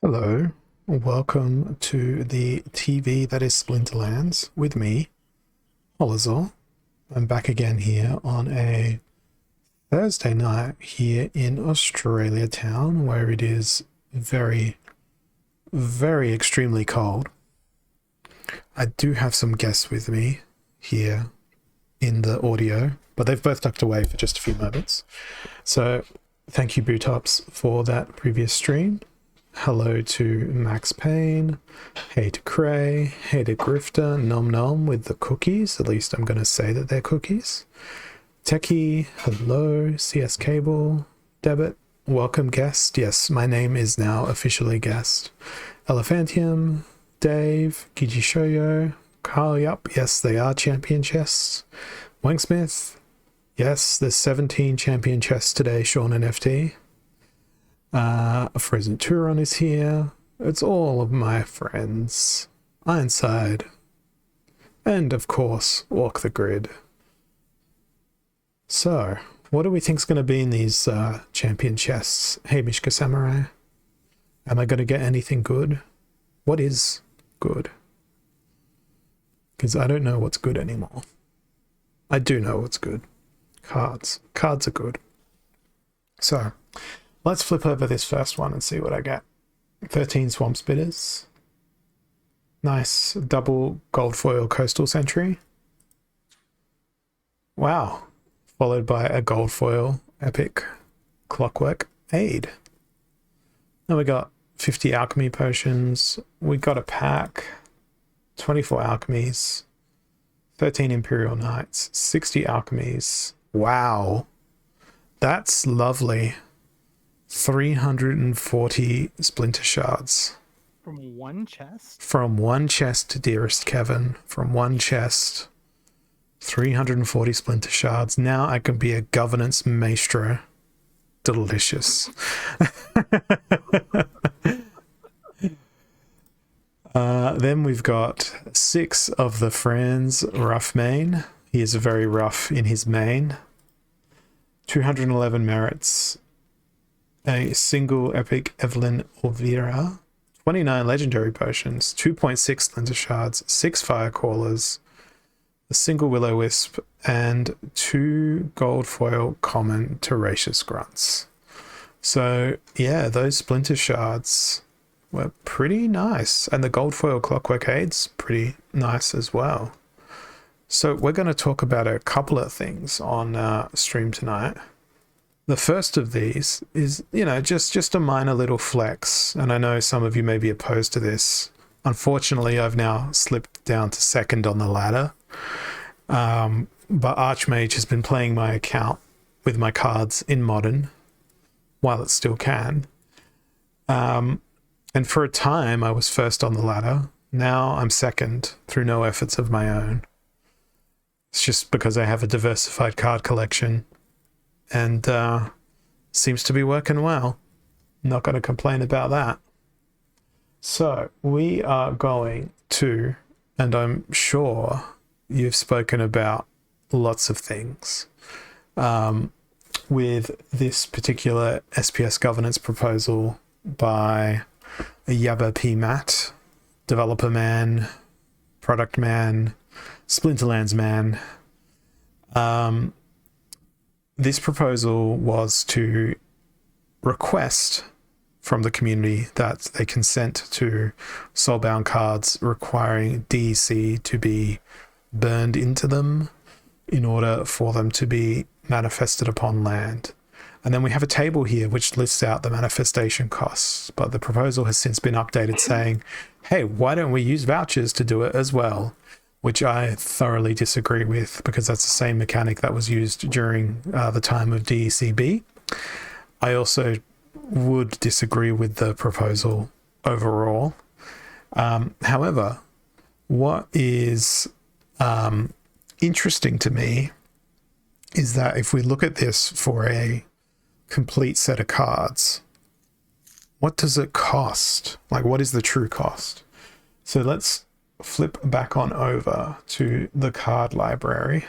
Hello, welcome to the TV that is Splinterlands with me, Holizor. I'm back again here on a Thursday night here in Australia town where it is very, very extremely cold. I do have some guests with me here in the audio, but they've both ducked away for just a few moments. So thank you, Bootops, for that previous stream. Hello to Max Payne. Hey to Cray. Hey to Grifter. Nom Nom with the cookies. At least I'm going to say that they're cookies. Techie. Hello. CS Cable. Debit. Welcome guest. Yes, my name is now officially guest. Elephantium. Dave. Gigi Shoyo. Carl. Yup. Yes, they are champion chests. Wangsmith. Yes, there's 17 champion chests today, Sean and FT. A Frozen Turon is here. It's all of my friends. Ironside. And, of course, Walk the Grid. So, what do we think's going to be in these champion chests? Hey, Mishka Samurai. Am I going to get anything good? What is good? Because I don't know what's good anymore. I do know what's good. Cards. Cards are good. So, let's flip over this first one and see what I get. 13 Swamp Spitters. Nice double gold foil Coastal Sentry. Wow. Followed by a gold foil epic Clockwork Aid. Then we got 50 alchemy potions. We got a pack. 24 alchemies. 13 Imperial Knights. 60 alchemies. Wow. That's lovely. 340 splinter shards. From one chest? From one chest, dearest Kevin. From one chest. 340 splinter shards. Now I can be a governance maestro. Delicious. Then we've got 6 of the Franz rough main. He is very rough in his main. 211 merits. A single epic Evelyn Olvera, 29 legendary potions, 2.6 splinter shards, 6 fire callers, a single willow wisp, and 2 gold foil common Tenacious grunts. So yeah, those splinter shards were pretty nice, and the gold foil clockwork aids pretty nice as well. So we're going to talk about a couple of things on stream tonight. The first of these is, just a minor little flex. And I know some of you may be opposed to this. Unfortunately, I've now slipped down to second on the ladder. But Archmage has been playing my account with my cards in Modern while it still can. And for a time, I was first on the ladder. Now I'm second through no efforts of my own. It's just because I have a diversified card collection. And seems to be working well. Not going to complain about that. So we are going to, and I'm sure you've spoken about lots of things with this particular SPS governance proposal by Yabba P. Matt, developer man, product man, Splinterlands man. This proposal was to request from the community that they consent to soulbound cards requiring DEC to be burned into them in order for them to be manifested upon land. And then we have a table here which lists out the manifestation costs, but the proposal has since been updated saying, hey, why don't we use vouchers to do it as well? Which I thoroughly disagree with, because that's the same mechanic that was used during the time of DECB. I also would disagree with the proposal overall. However, what is interesting to me is that if we look at this for a complete set of cards, what does it cost? Like, what is the true cost? So let's flip back on over to the card library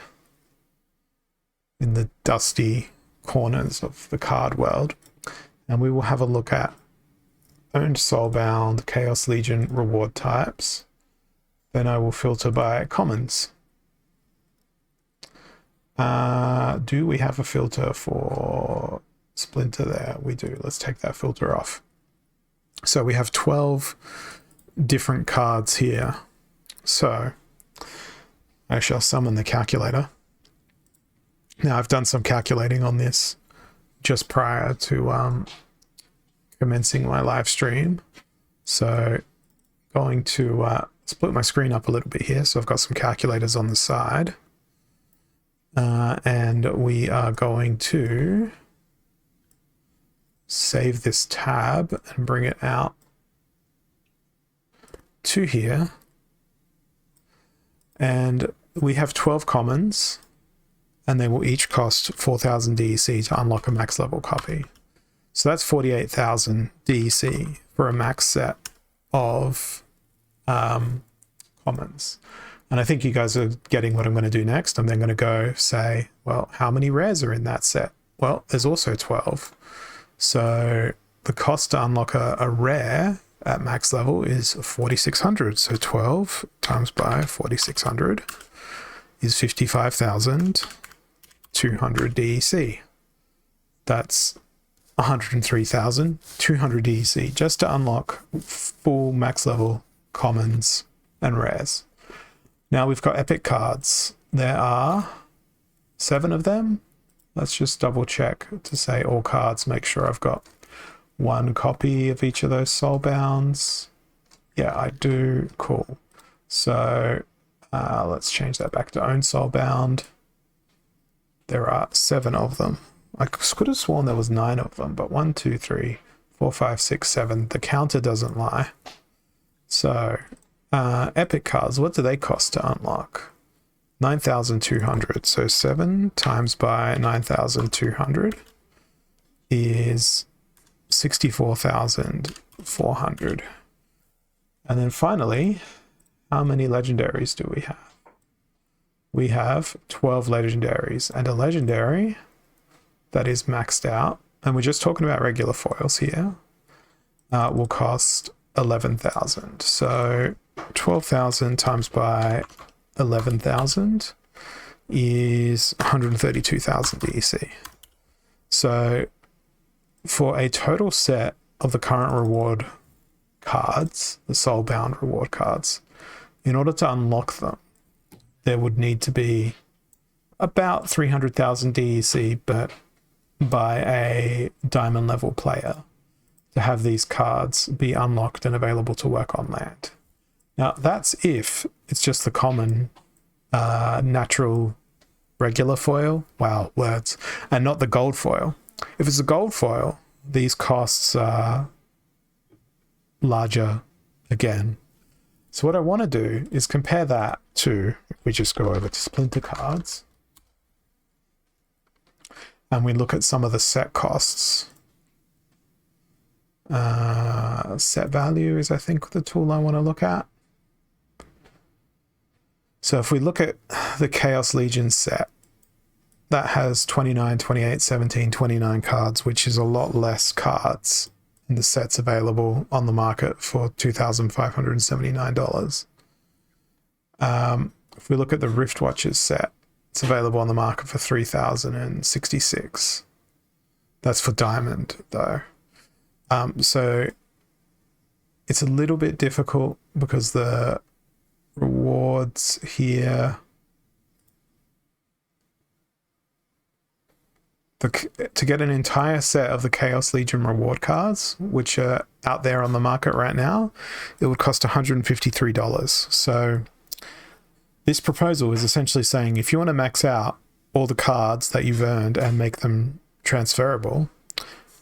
in the dusty corners of the card world, and we will have a look at Owned Soulbound, Chaos Legion reward types. Then I will filter by commons. Do we have a filter for Splinter there? We do. Let's take that filter off. So we have 12 different cards here. So I shall summon the calculator. Now I've done some calculating on this just prior to commencing my live stream. So going to split my screen up a little bit here. So I've got some calculators on the side. And we are going to save this tab and bring it out to here. And we have 12 commons, and they will each cost 4,000 DEC to unlock a max level copy. So that's 48,000 DEC for a max set of commons. And I think you guys are getting what I'm going to do next. I'm then going to go say, well, how many rares are in that set? Well, there's also 12. So the cost to unlock a rare at max level is 4,600. So 12 times by 4,600 is 55,200 DEC. That's 103,200 DEC just to unlock full max level commons and rares. Now we've got epic cards. There are 7 of them. Let's just double check to say all cards. Make sure I've got 1 copy of each of those soulbounds. Yeah, I do. Cool. So let's change that back to own soulbound. There are 7 of them. I could have sworn there was 9 of them, but 1, 2, 3, 4, 5, 6, 7. The counter doesn't lie. So epic cards, what do they cost to unlock? 9,200. So 7 times by 9,200 is 64,400. And then finally, how many legendaries do we have? We have 12 legendaries, and a legendary that is maxed out, and we're just talking about regular foils here, will cost 11,000. So 12,000 times by 11,000 is 132,000 DEC. So for a total set of the current reward cards, the soulbound reward cards, in order to unlock them, there would need to be about 300,000 DEC, but by a diamond level player to have these cards be unlocked and available to work on land. Now that's if it's just the common natural regular foil, wow, words, and not the gold foil. If it's a gold foil, these costs are larger again. So what I want to do is compare that to, if we just go over to Splinter cards, and we look at some of the set costs. Set value is, I think, the tool I want to look at. So if we look at the Chaos Legion set, that has 29, 28, 17, 29 cards, which is a lot less cards than the sets available on the market for $2,579. If we look at the Rift Watchers set, it's available on the market for $3,066. That's for diamond, though. So it's a little bit difficult because the rewards here, to get an entire set of the Chaos Legion reward cards, which are out there on the market right now, it would cost $153. So this proposal is essentially saying if you want to max out all the cards that you've earned and make them transferable,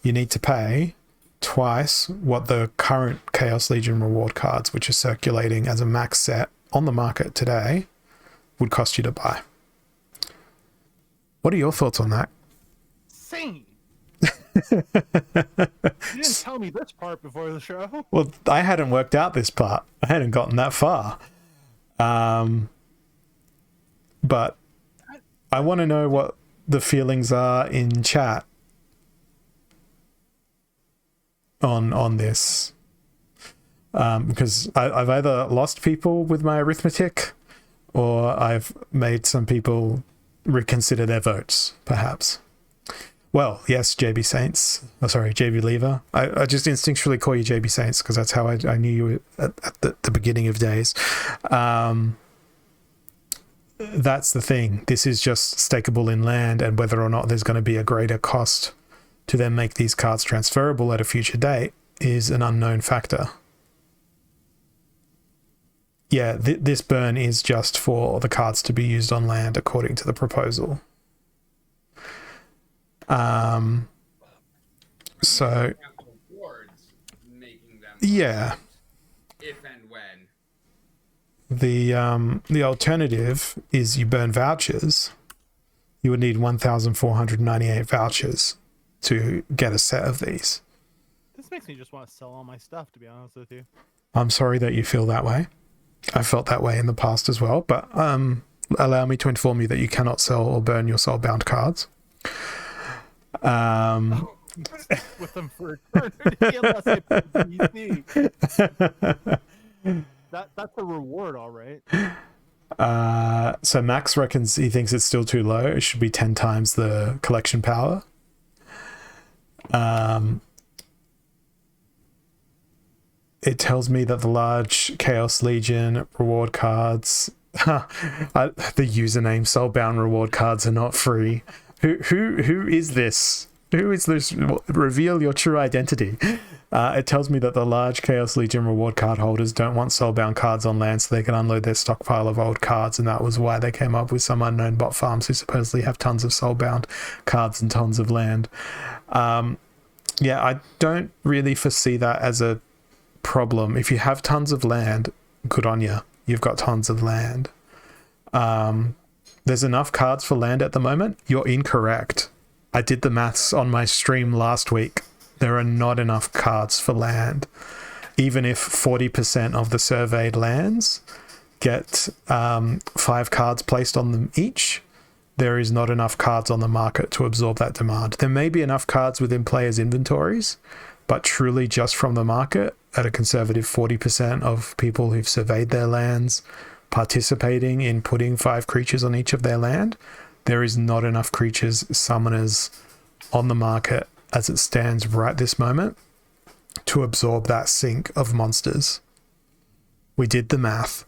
you need to pay twice what the current Chaos Legion reward cards, which are circulating as a max set on the market today, would cost you to buy. What are your thoughts on that? Insane. You didn't tell me this part before the show. Well, I hadn't worked out this part. I hadn't gotten that far. But I want to know what the feelings are in chat on this. because I've either lost people with my arithmetic, or I've made some people reconsider their votes, perhaps. Well, yes, JB Saints. Oh, sorry, JB Lever. I just instinctually call you JB Saints because that's how I knew you at the beginning of days. That's the thing. This is just stakeable in land, and whether or not there's going to be a greater cost to then make these cards transferable at a future date is an unknown factor. Yeah, this burn is just for the cards to be used on land according to the proposal. So yeah, if and when the alternative is you burn vouchers. You would need 1,498 vouchers to get a set of these. This makes me just want to sell all my stuff, to be honest with you. I'm sorry that you feel that way. I felt that way in the past as well, but allow me to inform you that you cannot sell or burn your soulbound cards. With them for eternity unless I pay DC. That's a reward, all right. So Max reckons he thinks it's still too low. It should be 10 times the collection power. It tells me that the large Chaos Legion reward cards, the username soulbound reward cards are not free. Who is this? Who is this? Reveal your true identity. It tells me that the large Chaos Legion reward card holders don't want soulbound cards on land so they can unload their stockpile of old cards, and that was why they came up with some unknown bot farms who supposedly have tons of soulbound cards and tons of land. Yeah, I don't really foresee that as a problem. If you have tons of land, good on you. You've got tons of land. There's enough cards for land at the moment. You're incorrect. I did the maths on my stream last week. There are not enough cards for land. Even if 40% of the surveyed lands get 5 cards placed on them each, there is not enough cards on the market to absorb that demand. There may be enough cards within players' inventories, but truly just from the market, at a conservative 40% of people who've surveyed their lands participating in putting 5 creatures on each of their land, there is not enough creatures, summoners on the market as it stands right this moment to absorb that sink of monsters. We did the math.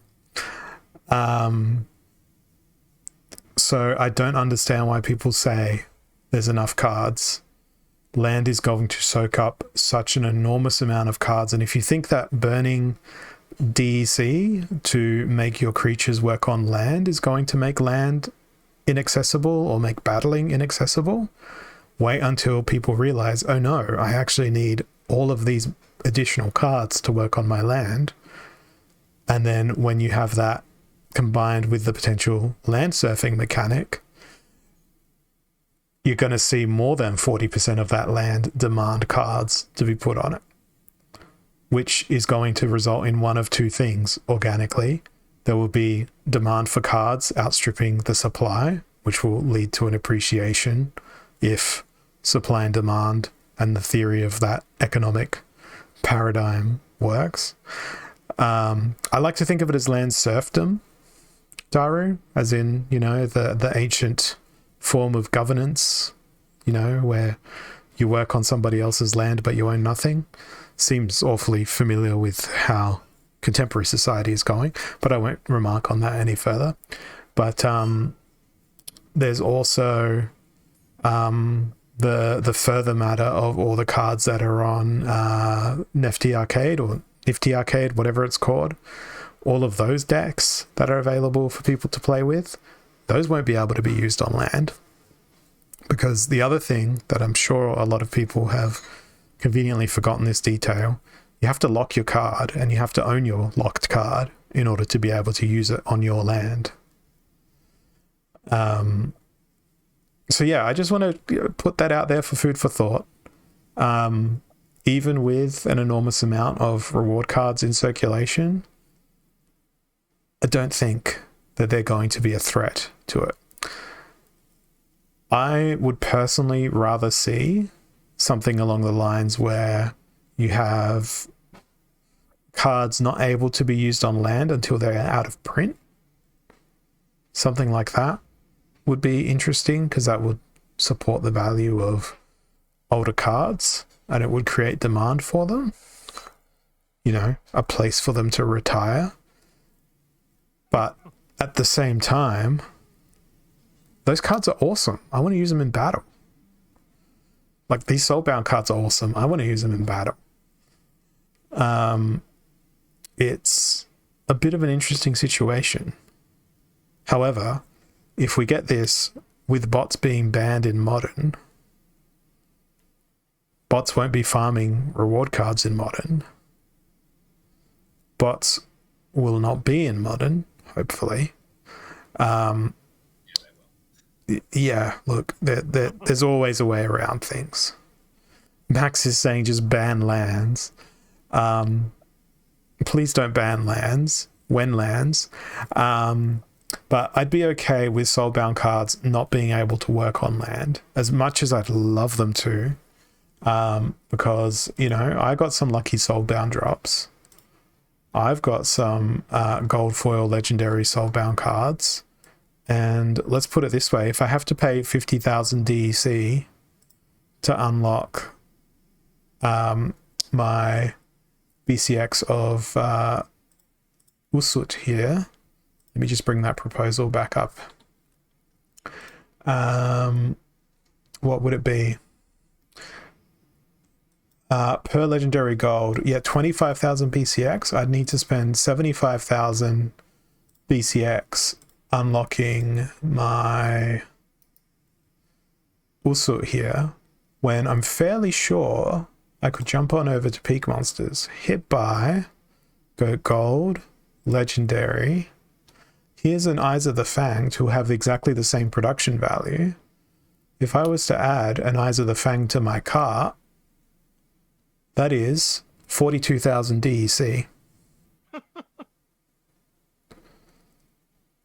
So I don't understand why people say there's enough cards. Land is going to soak up such an enormous amount of cards, and if you think that burning DEC to make your creatures work on land is going to make land inaccessible or make battling inaccessible, wait until people realize, oh no, I actually need all of these additional cards to work on my land. And then when you have that combined with the potential land surfing mechanic, you're going to see more than 40% of that land demand cards to be put on it, which is going to result in one of two things organically. There will be demand for cards outstripping the supply, which will lead to an appreciation if supply and demand and the theory of that economic paradigm works. I like to think of it as land serfdom, Daru, as in, you know, the ancient form of governance, you know, where you work on somebody else's land but you own nothing. Seems awfully familiar with how contemporary society is going, but I won't remark on that any further. But there's also the further matter of all the cards that are on Nifty Arcade or Nifty Arcade, whatever it's called. All of those decks that are available for people to play with, those won't be able to be used on land. Because the other thing that I'm sure a lot of people have conveniently forgotten this detail, you have to lock your card and you have to own your locked card in order to be able to use it on your land. So yeah, I just want to put that out there for food for thought. Even with an enormous amount of reward cards in circulation, I don't think that they're going to be a threat to it. I would personally rather see something along the lines where you have cards not able to be used on land until they're out of print. Something like that would be interesting, because that would support the value of older cards and it would create demand for them. You know, a place for them to retire. But at the same time, those cards are awesome. I want to use them in battle. Like, these soulbound cards are awesome. I want to use them in battle. It's a bit of an interesting situation. However, if we get this with bots being banned in Modern, bots won't be farming reward cards in Modern. Bots will not be in Modern, hopefully. Yeah, look, there's always a way around things. Max is saying just ban lands. Please don't ban lands. When lands. But I'd be okay with soulbound cards not being able to work on land, as much as I'd love them to. Because, you know, I got some lucky soulbound drops. I've got some gold foil legendary soulbound cards. And let's put it this way, if I have to pay 50,000 DEC to unlock my BCX of Usut here, let me just bring that proposal back up. What would it be? Per legendary gold, yeah, 25,000 BCX. I'd need to spend 75,000 BCX unlocking my Usut here, when I'm fairly sure I could jump on over to Peak Monsters, hit buy, go gold, legendary. Here's an Eyes of the Fanged who have exactly the same production value. If I was to add an Eyes of the Fanged to my cart, that is 42,000 DEC.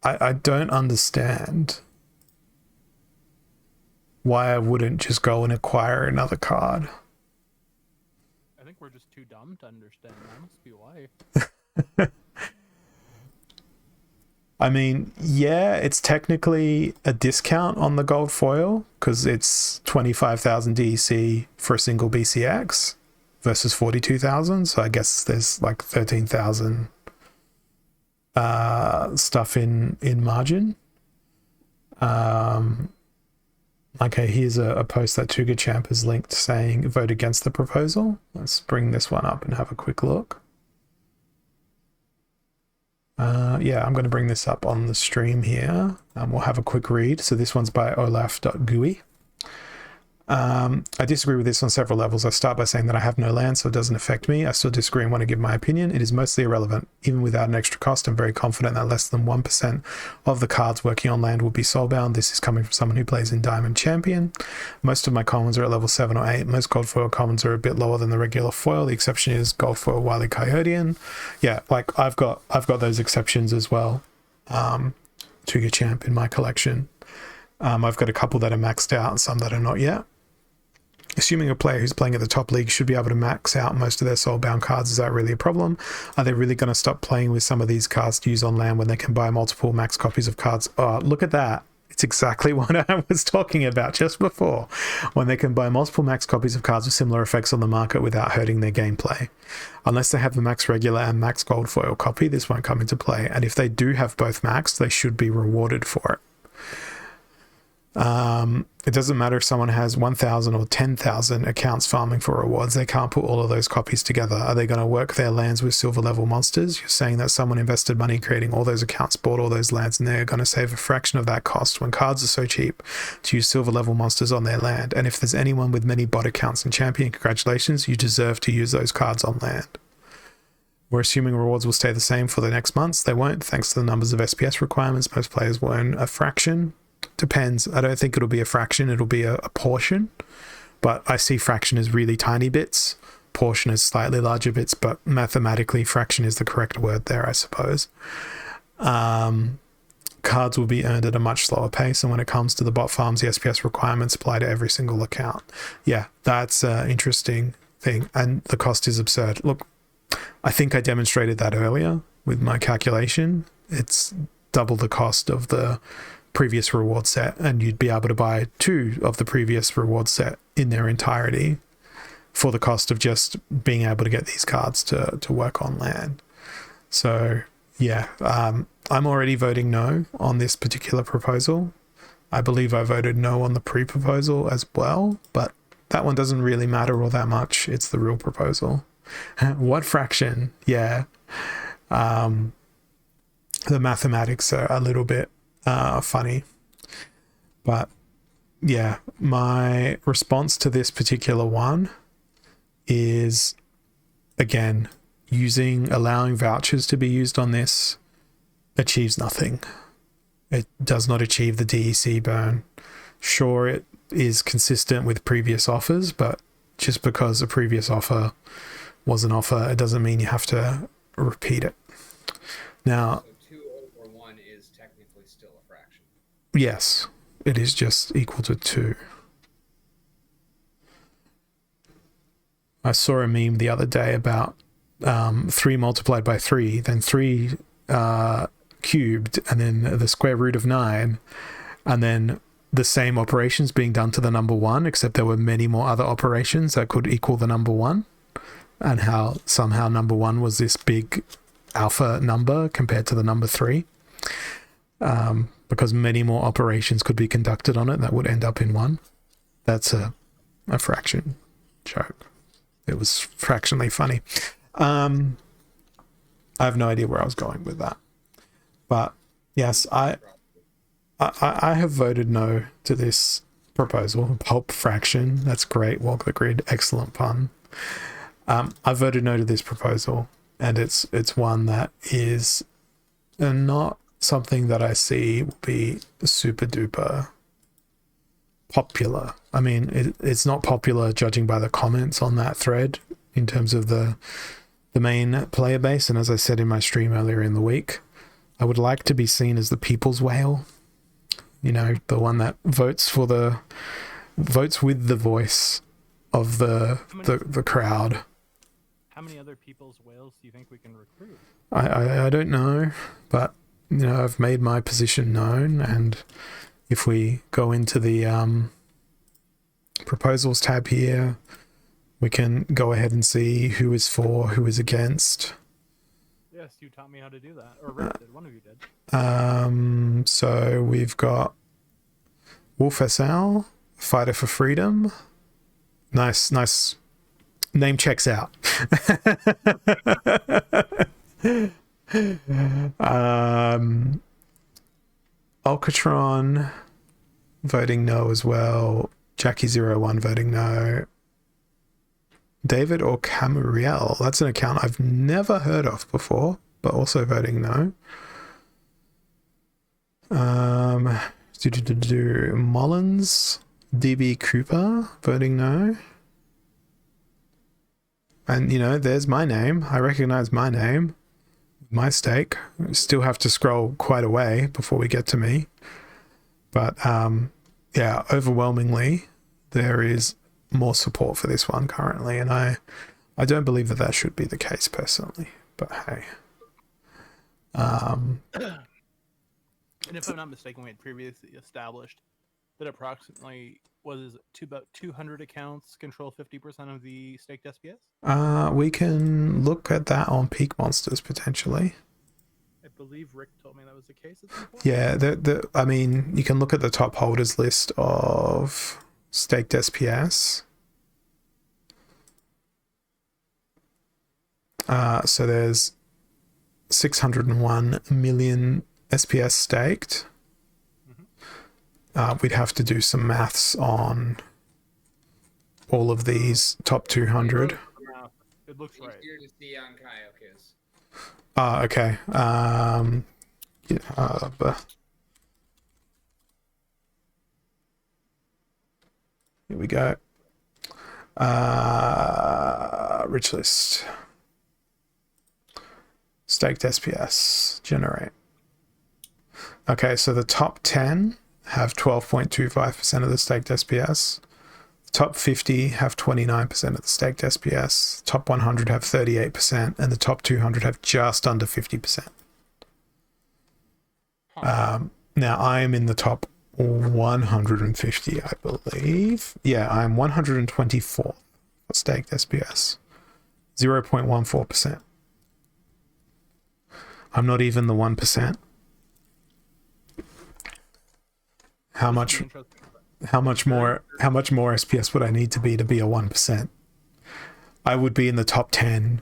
I don't understand why I wouldn't just go and acquire another card. I think we're just too dumb to understand. That must be why. I mean, yeah, it's technically a discount on the gold foil because it's 25,000 DEC for a single BCX versus 42,000. So I guess there's like 13,000 stuff in margin. Okay, here's a post that Tuga Champ has linked saying vote against the proposal. Let's bring this one up and have a quick look. Yeah, I'm going to bring this up on the stream here. We'll have a quick read. So this one's by olaf.gui. I disagree with this on several levels. I start by saying that I have no land, so it doesn't affect me. I still disagree and want to give my opinion. It is mostly irrelevant. Even without an extra cost, I'm very confident that less than 1% of the cards working on land will be soulbound. This is coming from someone who plays in Diamond Champion. Most of my commons are at level 7 or 8. Most gold foil commons are a bit lower than the regular foil. The exception is gold foil Wily Coyotean. Yeah, like I've got those exceptions as well. Tuga Champ in my collection. I've got a couple that are maxed out and some that are not yet. Assuming a player who's playing at the top league should be able to max out most of their soulbound cards, is that really a problem? Are they really going to stop playing with some of these cards to use on land when they can buy multiple max copies of cards? Oh, look at that. It's exactly what I was talking about just before. When they can buy multiple max copies of cards with similar effects on the market without hurting their gameplay. Unless they have the max regular and max gold foil copy, this won't come into play. And if they do have both maxed, they should be rewarded for it. It doesn't matter if someone has 1,000 or 10,000 accounts farming for rewards. They can't put all of those copies together. Are they going to work their lands with silver level monsters? You're saying that someone invested money creating all those accounts, bought all those lands, and they're going to save a fraction of that cost when cards are so cheap to use silver level monsters on their land. And if there's anyone with many bot accounts in Champion, congratulations, you deserve to use those cards on land. We're assuming rewards will stay the same for the next months. They won't, thanks to the numbers of SPS requirements. Most players will earn a fraction. Depends. I don't think it'll be a fraction. It'll be a portion. But I see fraction as really tiny bits. Portion as slightly larger bits. But mathematically, fraction is the correct word there, I suppose. Cards will be earned at a much slower pace. And when it comes to the bot farms, the SPS requirements apply to every single account. Yeah, that's an interesting thing. And the cost is absurd. Look, I think I demonstrated that earlier with my calculation. It's double the cost of the previous reward set, and you'd be able to buy 2 of the previous reward set in their entirety for the cost of just being able to get these cards to work on land. So yeah, I'm already voting no on this particular proposal. I believe I voted no on the pre-proposal as well, but that one doesn't really matter all that much. It's the real proposal. What fraction? Yeah. The mathematics are a little bit funny. But yeah, my response to this particular one is, again, allowing vouchers to be used on this achieves nothing. It does not achieve the DEC burn. Sure, it is consistent with previous offers, but just because a previous offer was an offer, it doesn't mean you have to repeat it. Now, So 2 over 1 is technically still a fraction. yes, it is just equal to 2. I saw a meme the other day about 3 multiplied by 3, then 3 cubed, and then the square root of 9, and then the same operations being done to the number 1, except there were many more other operations that could equal the number 1, and how somehow number 1 was this big alpha number compared to the number 3, because many more operations could be conducted on it that would end up in 1. That's a fraction joke. It was fractionally funny. I have no idea where I was going with that, but yes, I have voted no to this proposal. Pulp fraction, that's great. Walk the grid, excellent pun. I voted no to this proposal, and it's one that is not something that I see will be super duper popular. I mean, it's not popular judging by the comments on that thread in terms of the main player base. And as I said in my stream earlier in the week, I would like to be seen as the people's whale. You know, the one that votes with the voice of the crowd. How many other people's whales do you think we can recruit? I don't know, but you know, I've made my position known, and if we go into the proposals tab here, we can go ahead and see who is for, who is against. Yes, you taught me how to do that, or Rick did. One of you did. So we've got Wolf SL, Fighter for Freedom. Nice name checks out. Alcatron voting no as well. Jackie01 voting no. David or Camariel, that's an account I've never heard of before, but also voting no. Mullins, DB Cooper voting no. And you know, there's my name. I recognize my name, my stake. We still have to scroll quite a way before we get to me. But yeah, overwhelmingly, there is more support for this one currently, and I don't believe that should be the case personally, but hey. And if I'm not mistaken, we had previously established that approximately about 200 accounts control 50% of the staked SPS. We can look at that on Peak Monsters potentially. I believe Rick told me that was the case at some point. Yeah, I mean, you can look at the top holders list of staked SPS. So there's 601 million SPS staked. We'd have to do some maths on all of these top 200. It looks right. Easier to see on Kaiokus. Okay. Here we go. Rich list. Staked SPS. Generate. Okay, so the top 10 have 12.25% of the staked SPS. Top 50 have 29% of the staked SPS. Top 100 have 38%, and the top 200 have just under 50%. Now I am in the top 150, I believe. Yeah, I'm 124th for staked SPS. 0.14%. I'm not even the 1%. How much more SPS would I need to be a 1%? I would be in the top 10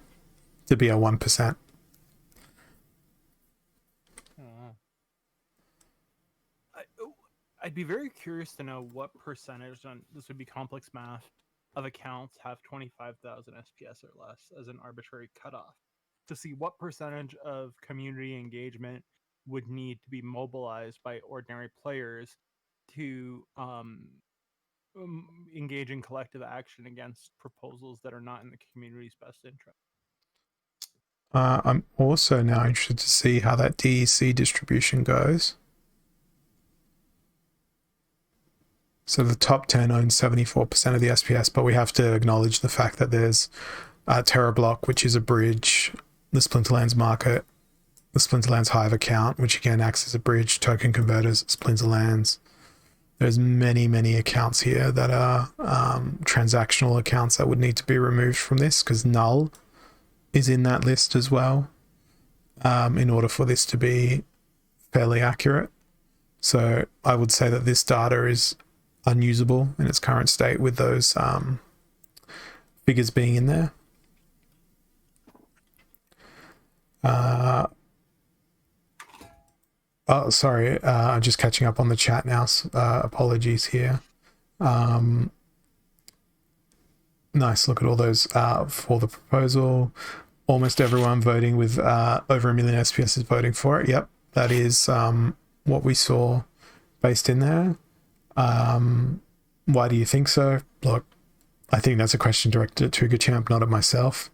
to be a 1%. I'd be very curious to know what percentage, on this would be complex math, of accounts have 25,000 SPS or less as an arbitrary cutoff, to see what percentage of community engagement would need to be mobilized by ordinary players to engage in collective action against proposals that are not in the community's best interest. I'm also now interested to see how that DEC distribution goes. So the top 10 own 74% of the SPS, but we have to acknowledge the fact that there's TerraBlock, which is a bridge, the Splinterlands market, the Splinterlands Hive account, which again acts as a bridge, token converters, Splinterlands. There's many, many accounts here that are transactional accounts that would need to be removed from this, because null is in that list as well, in order for this to be fairly accurate. So I would say that this data is unusable in its current state with those figures being in there. Oh, sorry, I'm just catching up on the chat now. Apologies here. Nice, look at all those for the proposal. Almost everyone voting with over 1 million SPS is voting for it. Yep, that is what we saw based in there. Why do you think so? Look, I think that's a question directed at Tugachamp, not at myself.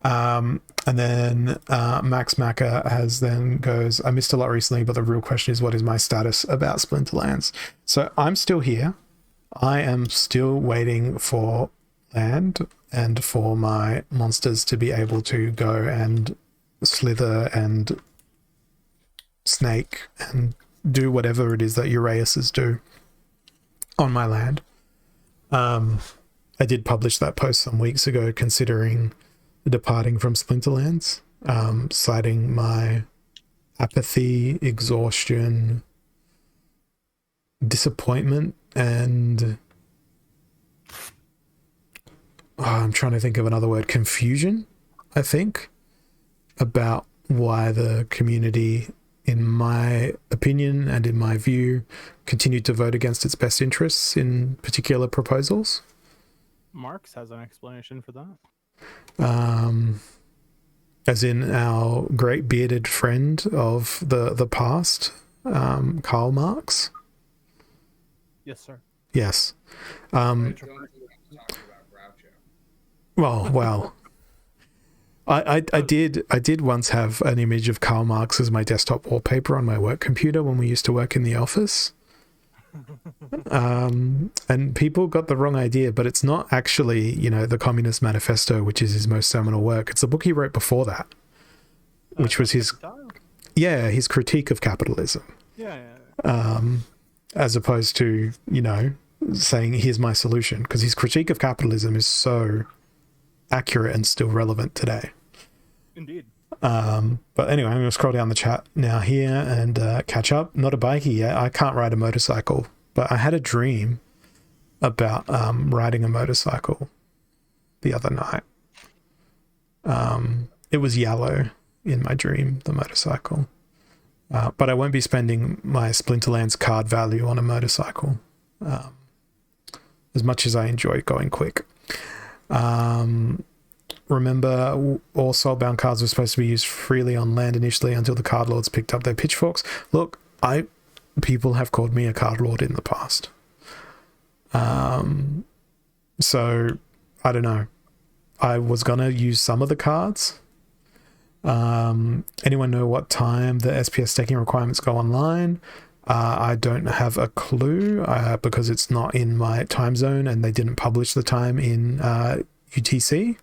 And then Max Macca goes, I missed a lot recently, but the real question is, what is my status about Splinterlands? So I'm still here. I am still waiting for land and for my monsters to be able to go and slither and snake and do whatever it is that Uraeuses do on my land. I did publish that post some weeks ago considering departing from Splinterlands, citing my apathy, exhaustion, disappointment, and I'm trying to think of another word, confusion, I think, about why the community, in my opinion and in my view, continued to vote against its best interests in particular proposals. Marx has an explanation for that. As in our great bearded friend of the past, Karl Marx. Yes, sir. Yes. Don't talk about Groucho. Well. I did once have an image of Karl Marx as my desktop wallpaper on my work computer when we used to work in the office. And people got the wrong idea, but it's not actually, the Communist Manifesto, which is his most seminal work. It's the book he wrote before that, which was his critique of capitalism. As opposed to, saying, here's my solution, because his critique of capitalism is so accurate and still relevant today. Indeed. But anyway, I'm going to scroll down the chat now here and catch up. Not a bikie yet. I can't ride a motorcycle, but I had a dream about riding a motorcycle the other night. It was yellow in my dream, the motorcycle. But I won't be spending my Splinterlands card value on a motorcycle, as much as I enjoy going quick. Remember, all soulbound cards were supposed to be used freely on land initially until the card lords picked up their pitchforks. Look, people have called me a card lord in the past. So I don't know. I was gonna use some of the cards. Anyone know what time the SPS staking requirements go online? I don't have a clue because it's not in my time zone and they didn't publish the time in UTC.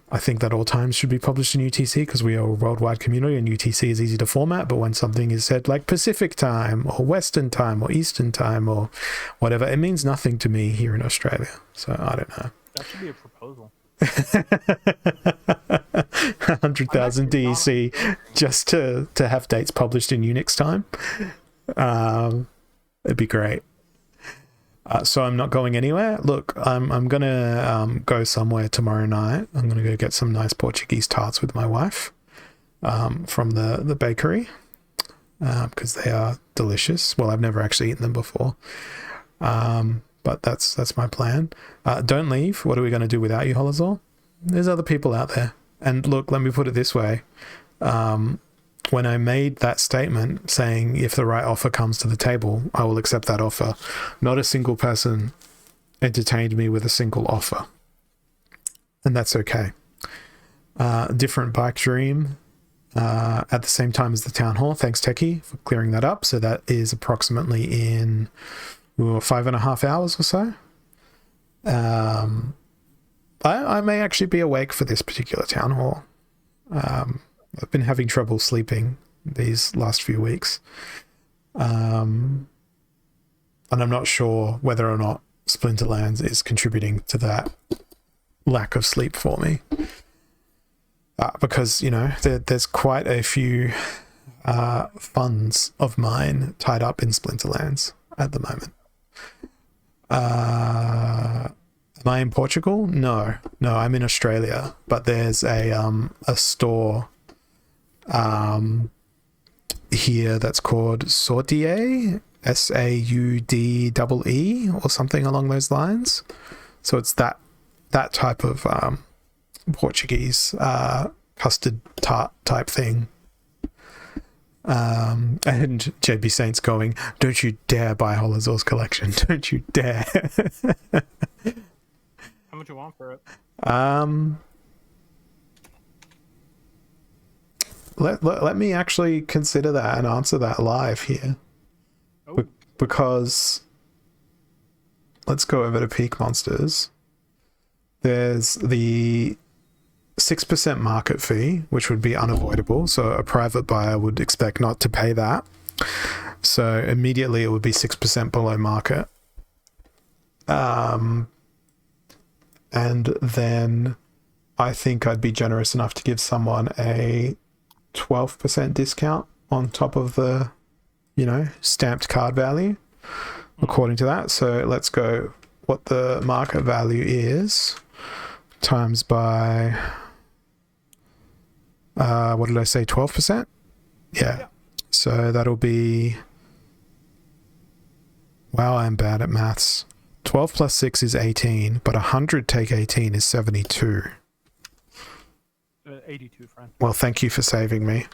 I think that all times should be published in UTC because we are a worldwide community and UTC is easy to format. But when something is said like Pacific time or Western time or Eastern time or whatever, it means nothing to me here in Australia. So I don't know. That should be a proposal. 100,000 DEC just to have dates published in Unix time. It'd be great. So I'm not going anywhere. Look, I'm gonna go somewhere tomorrow night. I'm gonna go get some nice Portuguese tarts with my wife from the bakery because they are delicious. Well, I've never actually eaten them before, but that's my plan. Don't leave. What are we gonna do without you, Holazor? There's other people out there. And look, let me put it this way. When I made that statement saying if the right offer comes to the table, I will accept that offer. Not a single person entertained me with a single offer. And that's okay. Different bike dream at the same time as the town hall. Thanks, Techie, for clearing that up. So that is approximately in 5.5 hours or so. I may actually be awake for this particular town hall. I've been having trouble sleeping these last few weeks. And I'm not sure whether or not Splinterlands is contributing to that lack of sleep for me. Because, you know, there's quite a few funds of mine tied up in Splinterlands at the moment. Am I in Portugal? No, I'm in Australia. But there's a store here that's called Saudee, Saudee, or something along those lines. So it's that type of Portuguese custard tart type thing. And JB Saints going, don't you dare buy Holazor's collection. Don't you dare. How much you want for it? Let me actually consider that and answer that live here. Oh. Because let's go over to Peak Monsters. There's the 6% market fee, which would be unavoidable. So a private buyer would expect not to pay that. So immediately it would be 6% below market. And then I think I'd be generous enough to give someone a 12% discount on top of the, stamped card value according to that. So let's go what the market value is times by, what did I say, 12%? Yeah. So that'll be, wow, I'm bad at maths. 12 plus 6 is 18, but 100 take 18 is 72. 82, friend. Well, thank you for saving me.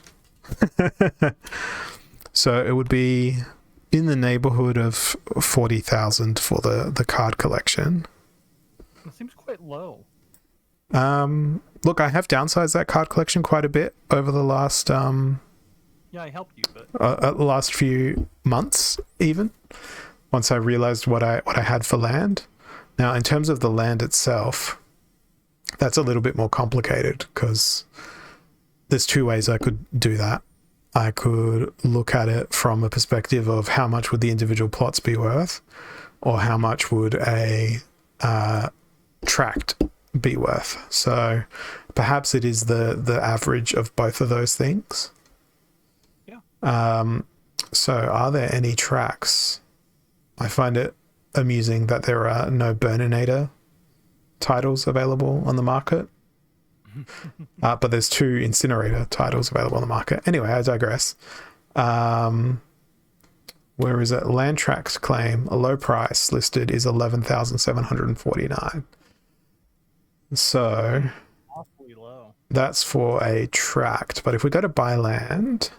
So it would be in the neighborhood of 40,000 for the card collection. It seems quite low. Look, I have downsized that card collection quite a bit over the last Yeah, I helped you, but last few months even. Once I realized what I had for land. Now, in terms of the land itself, that's a little bit more complicated because there's two ways I could do that. I could look at it from a perspective of how much would the individual plots be worth, or how much would a tract be worth. So perhaps it is the average of both of those things. Yeah. So are there any tracks? I find it amusing that there are no Burninator titles available on the market. But there's 2 Incinerator titles available on the market. Anyway, I digress. Where is it? Land Tracks claim, a low price listed is 11,749. So awfully low. that's for a tract. But if we go to buy land,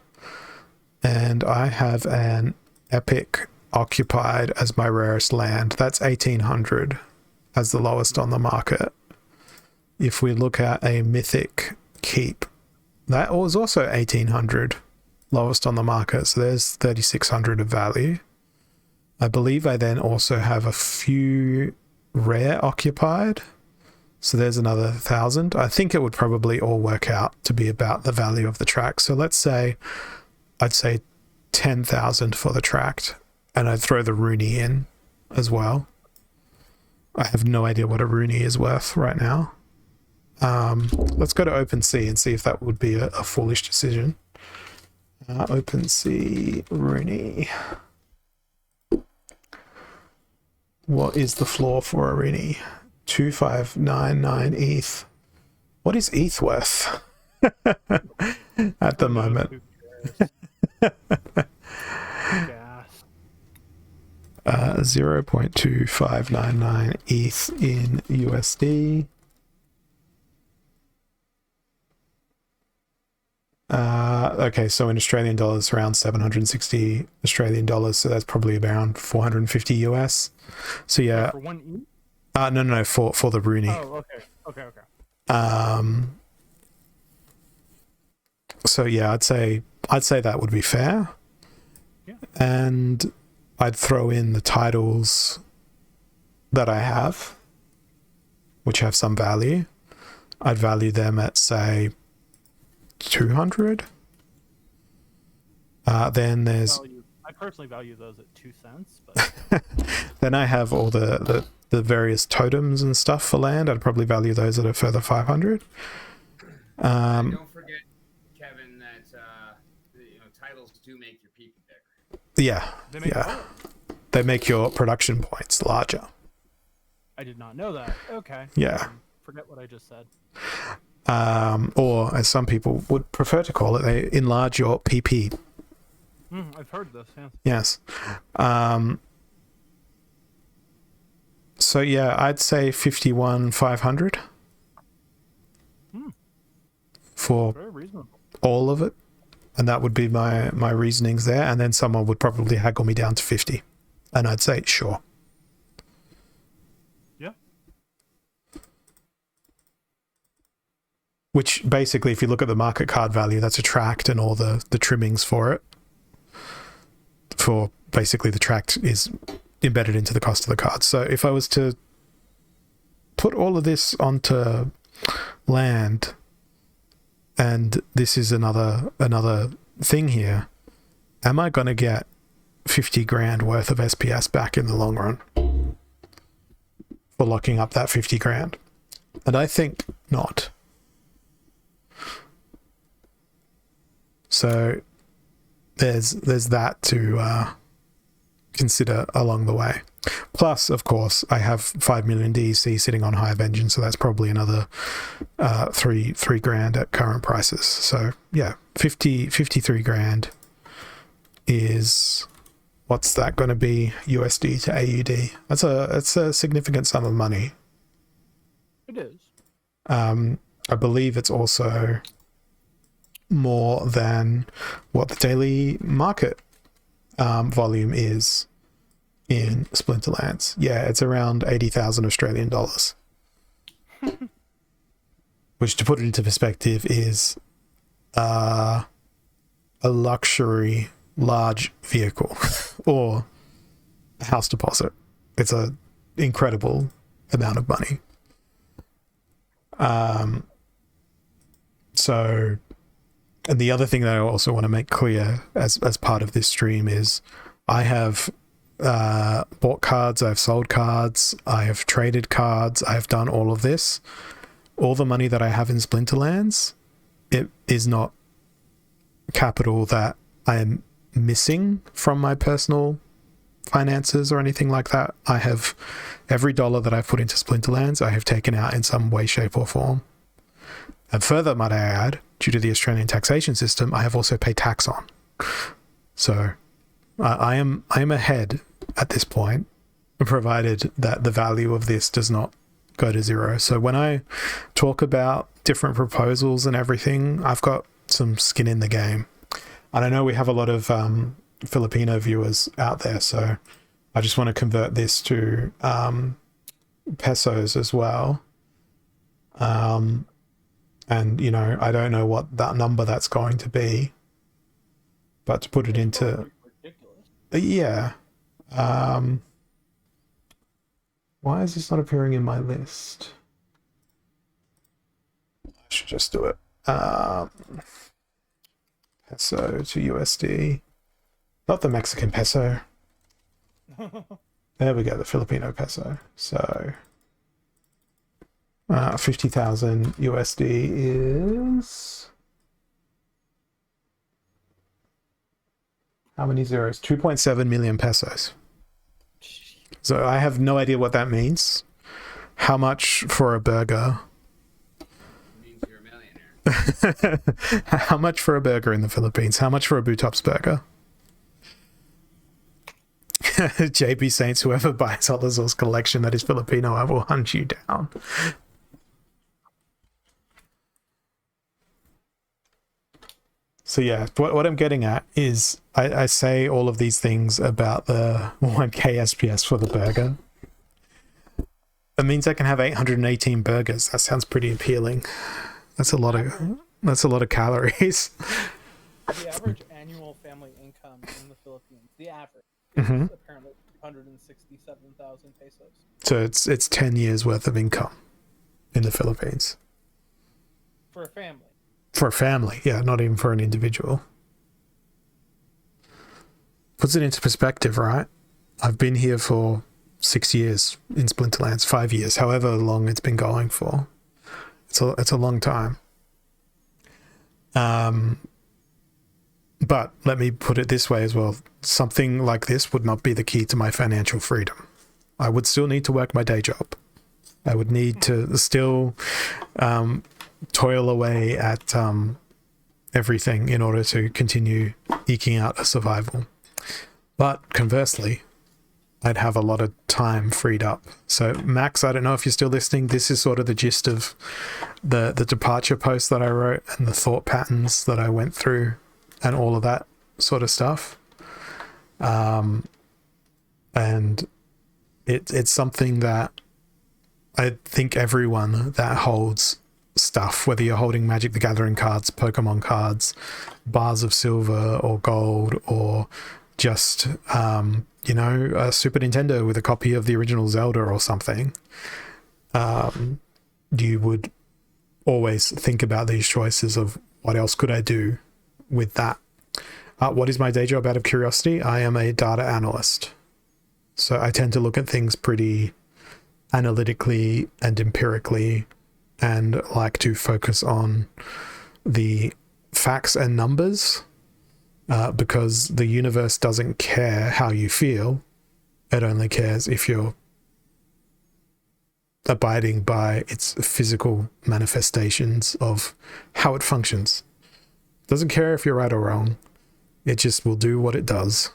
and I have an epic occupied as my rarest land, that's 1,800 as the lowest on the market. If we look at a mythic keep, that was also 1,800 lowest on the market. So there's 3,600 of value. I believe I then also have a few rare occupied. So there's another 1,000. I think it would probably all work out to be about the value of the tract. So let's say, I'd say 10,000 for the tract, and I'd throw the Rooney in as well. I have no idea what a Rooney is worth right now. Let's go to OpenSea and see if that would be a foolish decision. OpenSea Rooney. What is the floor for a Rooney? 2599 ETH. What is ETH worth at the moment? Gas. 0.2599 ETH in USD. Okay, so in Australian dollars, around 760 Australian dollars, so that's probably around 450 US. So yeah, For one E? no, for the Rooney. Oh, okay. So yeah, I'd say that would be fair. Yeah. And I'd throw in the titles that I have, which have some value. I'd value them at, say, 200. Then there's... I personally value those at 2 cents, but... Then I have all the various totems and stuff for land. I'd probably value those at a further 500. Don't forget, Kevin, that titles do make your peak bigger. Yeah, they make your production points larger. I did not know that. Okay. Yeah. Forget what I just said. Or as some people would prefer to call it, they enlarge your PP. I've heard this, Yes. yes. So yeah, I'd say 51,500 for Very reasonable. all of it, and that would be my reasonings there. And then someone would probably haggle me down to 50, and I'd say sure. Yeah. Which basically, if you look at the market card value, that's a tract and all the trimmings for it. For basically the tract is embedded into the cost of the card. So if I was to put all of this onto land, and this is another thing here, am I going to get 50 grand worth of SPS back in the long run for locking up that 50 grand? And I think not. So there's that to consider along the way. Plus, of course, I have 5 million DEC sitting on Hive Engine, so that's probably another three grand at current prices. So yeah, 53 grand is, what's that going to be USD to AUD? That's a significant sum of money. It is. I believe it's also more than what the daily market volume is in Splinterlands. Yeah, it's around 80,000 Australian dollars. Which, to put it into perspective, is a luxury large vehicle or a house deposit. It's a incredible amount of money. So, and the other thing that I also want to make clear as part of this stream is I have bought cards, I've sold cards, I have traded cards, I have done all of this. All the money that I have in Splinterlands, it is not capital that I am missing from my personal finances or anything like that. I have every dollar that I've put into Splinterlands, I have taken out in some way, shape or form. And further, might I add, due to the Australian taxation system, I have also paid tax on. So I am ahead at this point, provided that the value of this does not go to zero. So when I talk about different proposals and everything, I've got some skin in the game. And I know we have a lot of Filipino viewers out there, so I just want to convert this to pesos as well. And, you know, I don't know what that number that's going to be. But to put it into Ridiculous. yeah, why is this not appearing in my list? I should just do it. Peso to USD, not the Mexican peso. There we go, the Filipino peso. So 50,000 USD is how many zeros? 2.7 million pesos. So I have no idea what that means. How much for a burger? It means you're a millionaire. How much for a burger in the Philippines? How much for a Butops burger? JP Saints, whoever buys Holazor's collection that is Filipino, I will hunt you down. So yeah, what I'm getting at is I say all of these things about the 1k SPS for the burger. It means I can have 818 burgers. That sounds pretty appealing. That's a lot of calories. The average annual family income in the Philippines, the average, Mm-hmm. is apparently 267,000 pesos. So it's 10 years worth of income in the Philippines. For a family. For a family, yeah, not even for an individual. Puts it into perspective, right? I've been here for 6 years in Splinterlands, 5 years, however long it's been going for. It's a long time. But let me put it this way as well. Something like this would not be the key to my financial freedom. I would still need to work my day job. I would need to still toil away at everything in order to continue eking out a survival. But conversely, I'd have a lot of time freed up. So Max, I don't know if you're still listening. This is sort of the gist of the departure post that I wrote and the thought patterns that I went through and all of that sort of stuff. And it's something that I think everyone that holds stuff, whether you're holding Magic the Gathering cards, Pokemon cards, bars of silver or gold, or just a Super Nintendo with a copy of the original Zelda or something, you would always think about these choices of what else could I do with that. What is my day job? Out of curiosity, I am a data analyst, so I tend to look at things pretty analytically and empirically, and like to focus on the facts and numbers, because the universe doesn't care how you feel. It only cares if you're abiding by its physical manifestations of how it functions. It doesn't care if you're right or wrong. It just will do what it does.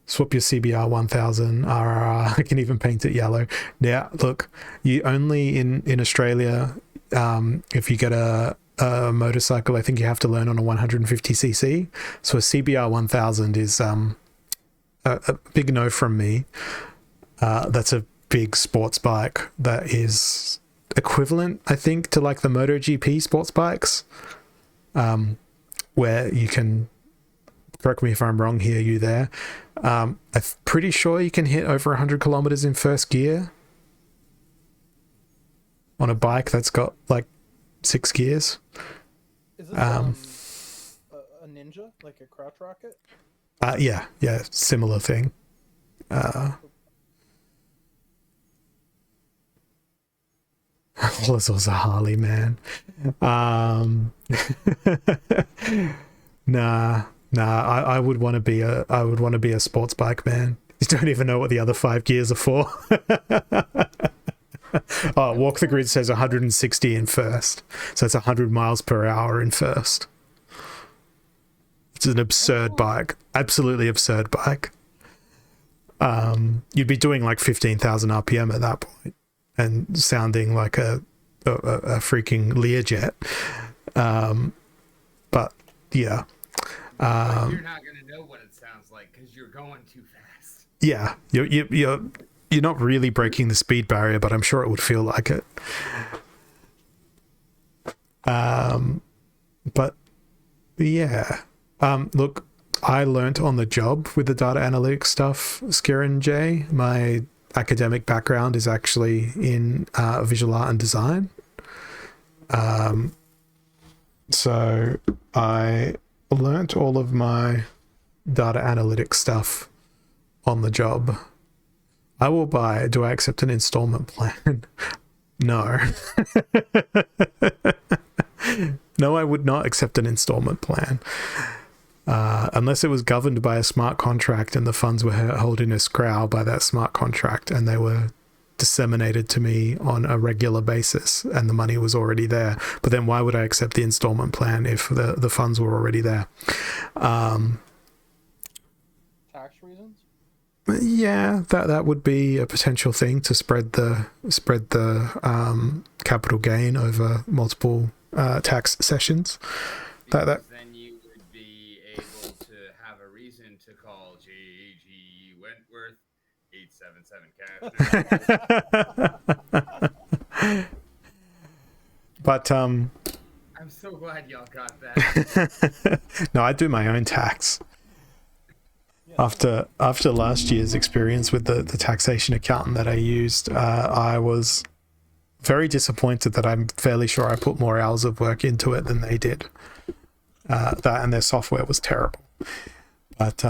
Swap your CBR 1000 RRR. I can even paint it yellow. Now, look, you only in Australia, if you get a motorcycle, I think you have to learn on a 150cc. So a CBR 1000 is a big no from me. That's a big sports bike that is equivalent, I think, to like the MotoGP sports bikes, where you can, correct me if I'm wrong here, you there, I'm pretty sure you can hit over 100 kilometers in first gear on a bike that's got like 6 gears. Is this a ninja, like a crotch rocket? Yeah, similar thing. This was a Harley, man. Nah, I would want to be a sports bike man. You don't even know what the other 5 gears are for. Oh, Walk the Grid says 160 in first, so it's 100 miles per hour in first. It's an absurd bike, absolutely absurd bike. You'd be doing like 15,000 RPM at that point and sounding like a freaking Learjet. But yeah. You're not going to know what it sounds like because you're going too fast. Yeah, you're not really breaking the speed barrier, but I'm sure it would feel like it. Yeah. Look, I learnt on the job with the data analytics stuff, Skirin J. My academic background is actually in visual art and design. So I learnt all of my data analytics stuff on the job. I will buy. Do I accept an installment plan? No. No, I would not accept an installment plan. Unless it was governed by a smart contract and the funds were held in escrow by that smart contract and they were disseminated to me on a regular basis and the money was already there. But then why would I accept the installment plan if the funds were already there? Tax reasons? Yeah, that would be a potential thing to spread the capital gain over multiple tax sessions. Because then you would be able to have a reason to call G.G. Wentworth 877 cash. But I'm so glad y'all got that. no, I do my own tax. After last year's experience with the taxation accountant that I used, I was very disappointed that I'm fairly sure I put more hours of work into it than they did. That and their software was terrible. But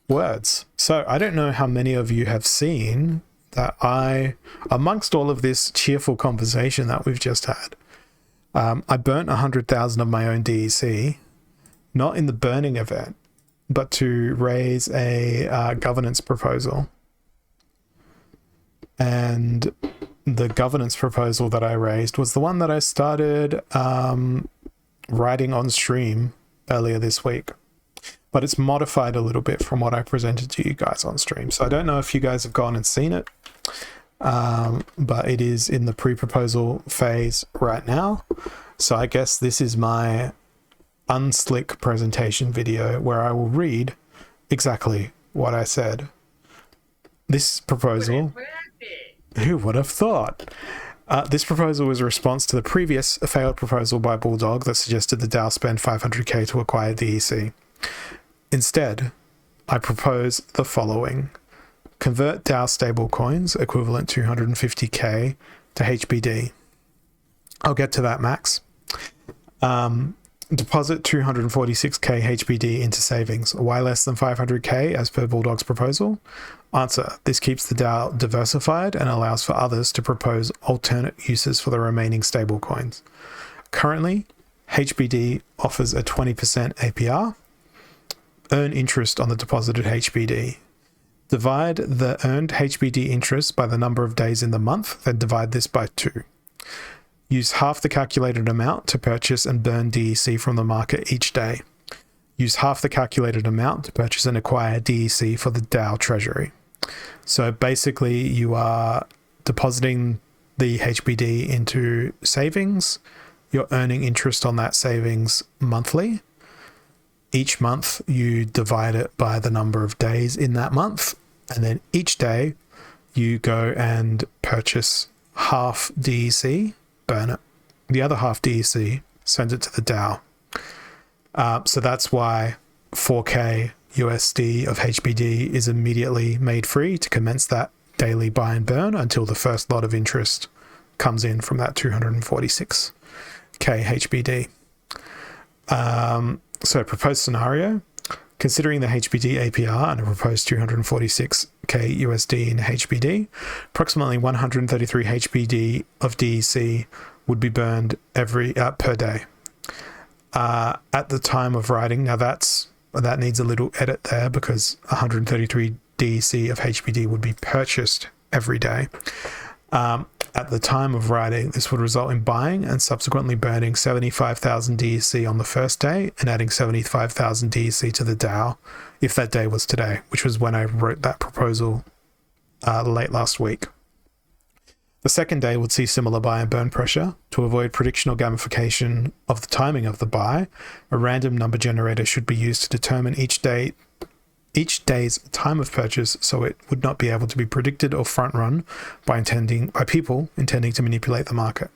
words. So I don't know how many of you have seen that amongst all of this cheerful conversation that we've just had, I burnt 100,000 of my own DEC, not in the burning event, but to raise a governance proposal. And the governance proposal that I raised was the one that I started writing on stream earlier this week. But it's modified a little bit from what I presented to you guys on stream. So I don't know if you guys have gone and seen it, but it is in the pre-proposal phase right now. So I guess this is my unslick presentation video where I will read exactly what I said. This proposal, who would have thought? This proposal was a response to the previous failed proposal by Bulldog that suggested the DAO spend 500k to acquire DEC. Instead, I propose the following. Convert DAO stablecoins equivalent to 250k to HBD. I'll get to that, Max. Deposit 246k HBD into savings. Why less than 500k as per Bulldog's proposal? Answer. This keeps the DAO diversified and allows for others to propose alternate uses for the remaining stablecoins. Currently, HBD offers a 20% APR. Earn interest on the deposited HBD. Divide the earned HBD interest by the number of days in the month, then divide this by 2. Use half the calculated amount to purchase and burn DEC from the market each day. Use half the calculated amount to purchase and acquire DEC for the DAO treasury. So basically you are depositing the HBD into savings. You're earning interest on that savings monthly. Each month you divide it by the number of days in that month. And then each day you go and purchase half DEC, burn it. The other half DEC, send it to the DAO. So that's why 4K USD of HBD is immediately made free to commence that daily buy and burn until the first lot of interest comes in from that 246k HBD. So proposed scenario, considering the HBD APR and a proposed 246k USD in HBD, approximately 133 HBD of DEC would be burned per day. At the time of writing, now that needs a little edit there because 133 DEC of HBD would be purchased every day. At the time of writing, this would result in buying and subsequently burning 75,000 DEC on the first day and adding 75,000 DEC to the DAO if that day was today, which was when I wrote that proposal late last week. The second day would see similar buy and burn pressure. To avoid prediction or gamification of the timing of the buy, a random number generator should be used to determine each day's time of purchase, so it would not be able to be predicted or front run by people intending to manipulate the market.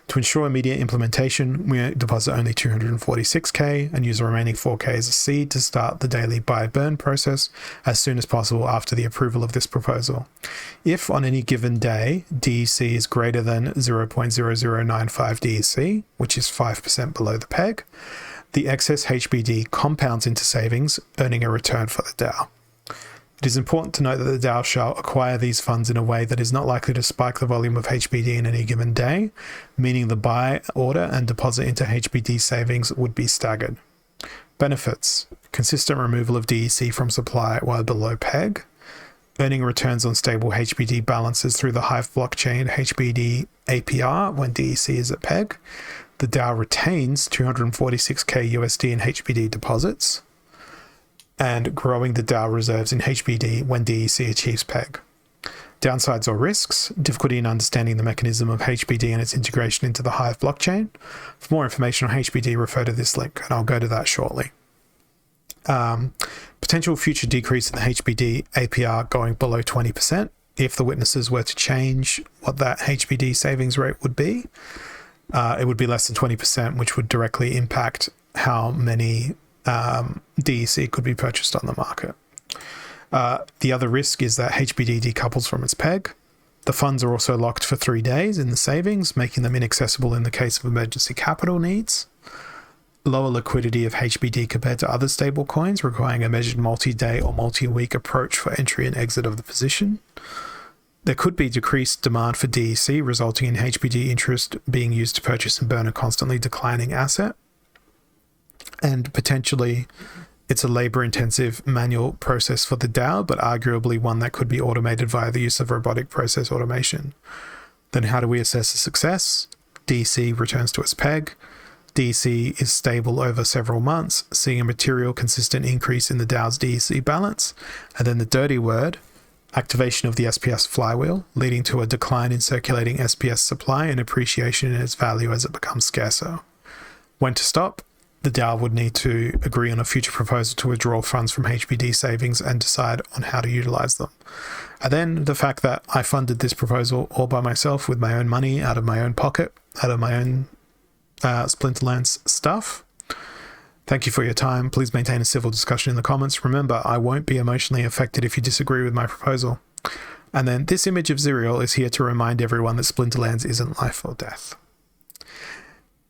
To ensure immediate implementation, we deposit only 246k and use the remaining 4k as a seed to start the daily buy burn process as soon as possible after the approval of this proposal. If on any given day DEC is greater than 0.0095 DEC, which is 5% below the peg, the excess HBD compounds into savings, earning a return for the DAO. It is important to note that the DAO shall acquire these funds in a way that is not likely to spike the volume of HBD in any given day, meaning the buy order and deposit into HBD savings would be staggered. Benefits: consistent removal of DEC from supply while below peg, earning returns on stable HBD balances through the Hive blockchain HBD APR when DEC is at peg. The DAO retains 246k USD in HBD deposits, and growing the DAO reserves in HBD when DEC achieves peg. Downsides or risks: difficulty in understanding the mechanism of HBD and its integration into the Hive blockchain. For more information on HBD, refer to this link, and I'll go to that shortly. Potential future decrease in the HBD APR going below 20% if the witnesses were to change what that HBD savings rate would be. It would be less than 20%, which would directly impact how many DEC could be purchased on the market. The other risk is that HBD decouples from its peg. The funds are also locked for 3 days in the savings, making them inaccessible in the case of emergency capital needs. Lower liquidity of HBD compared to other stable coins, requiring a measured multi-day or multi-week approach for entry and exit of the position. There could be decreased demand for DEC, resulting in HBD interest being used to purchase and burn a constantly declining asset. And potentially it's a labor-intensive manual process for the DAO, but arguably one that could be automated via the use of robotic process automation. Then how do we assess the success? DEC returns to its peg. DEC is stable over several months, seeing a material consistent increase in the DAO's DEC balance. And then the dirty word: activation of the SPS flywheel, leading to a decline in circulating SPS supply and appreciation in its value as it becomes scarcer. When to stop? The DAO would need to agree on a future proposal to withdraw funds from HBD savings and decide on how to utilize them. And then the fact that I funded this proposal all by myself with my own money, out of my own pocket, out of my own Splinterlands stuff. Thank you for your time. Please maintain a civil discussion in the comments. Remember, I won't be emotionally affected if you disagree with my proposal. And then this image of Zerial is here to remind everyone that Splinterlands isn't life or death.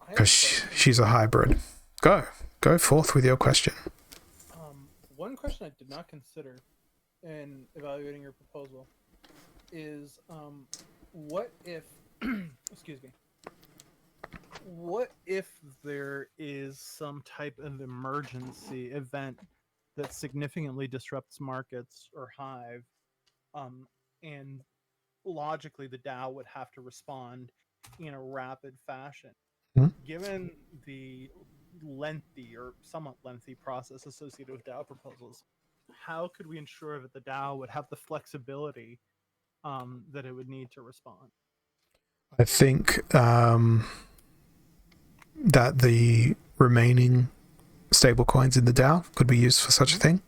Because she's a hybrid. Go forth with your question. One question I did not consider in evaluating your proposal is what if excuse me, what if there is some type of emergency event that significantly disrupts markets or Hive, and logically the DAO would have to respond in a rapid fashion. Given the lengthy or somewhat lengthy process associated with DAO proposals, how could we ensure that the DAO would have the flexibility that it would need to respond? I think that the remaining stablecoins in the DAO could be used for such a thing.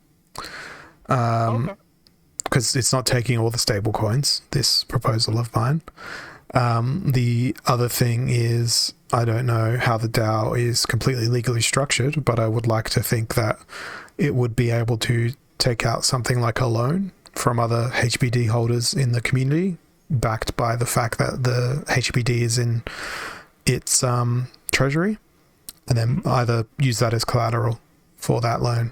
Because it's not taking all the stablecoins, this proposal of mine. The other thing is, I don't know how the DAO is completely legally structured, but I would like to think that it would be able to take out something like a loan from other HBD holders in the community, backed by the fact that the HBD is in its treasury, and then either use that as collateral for that loan.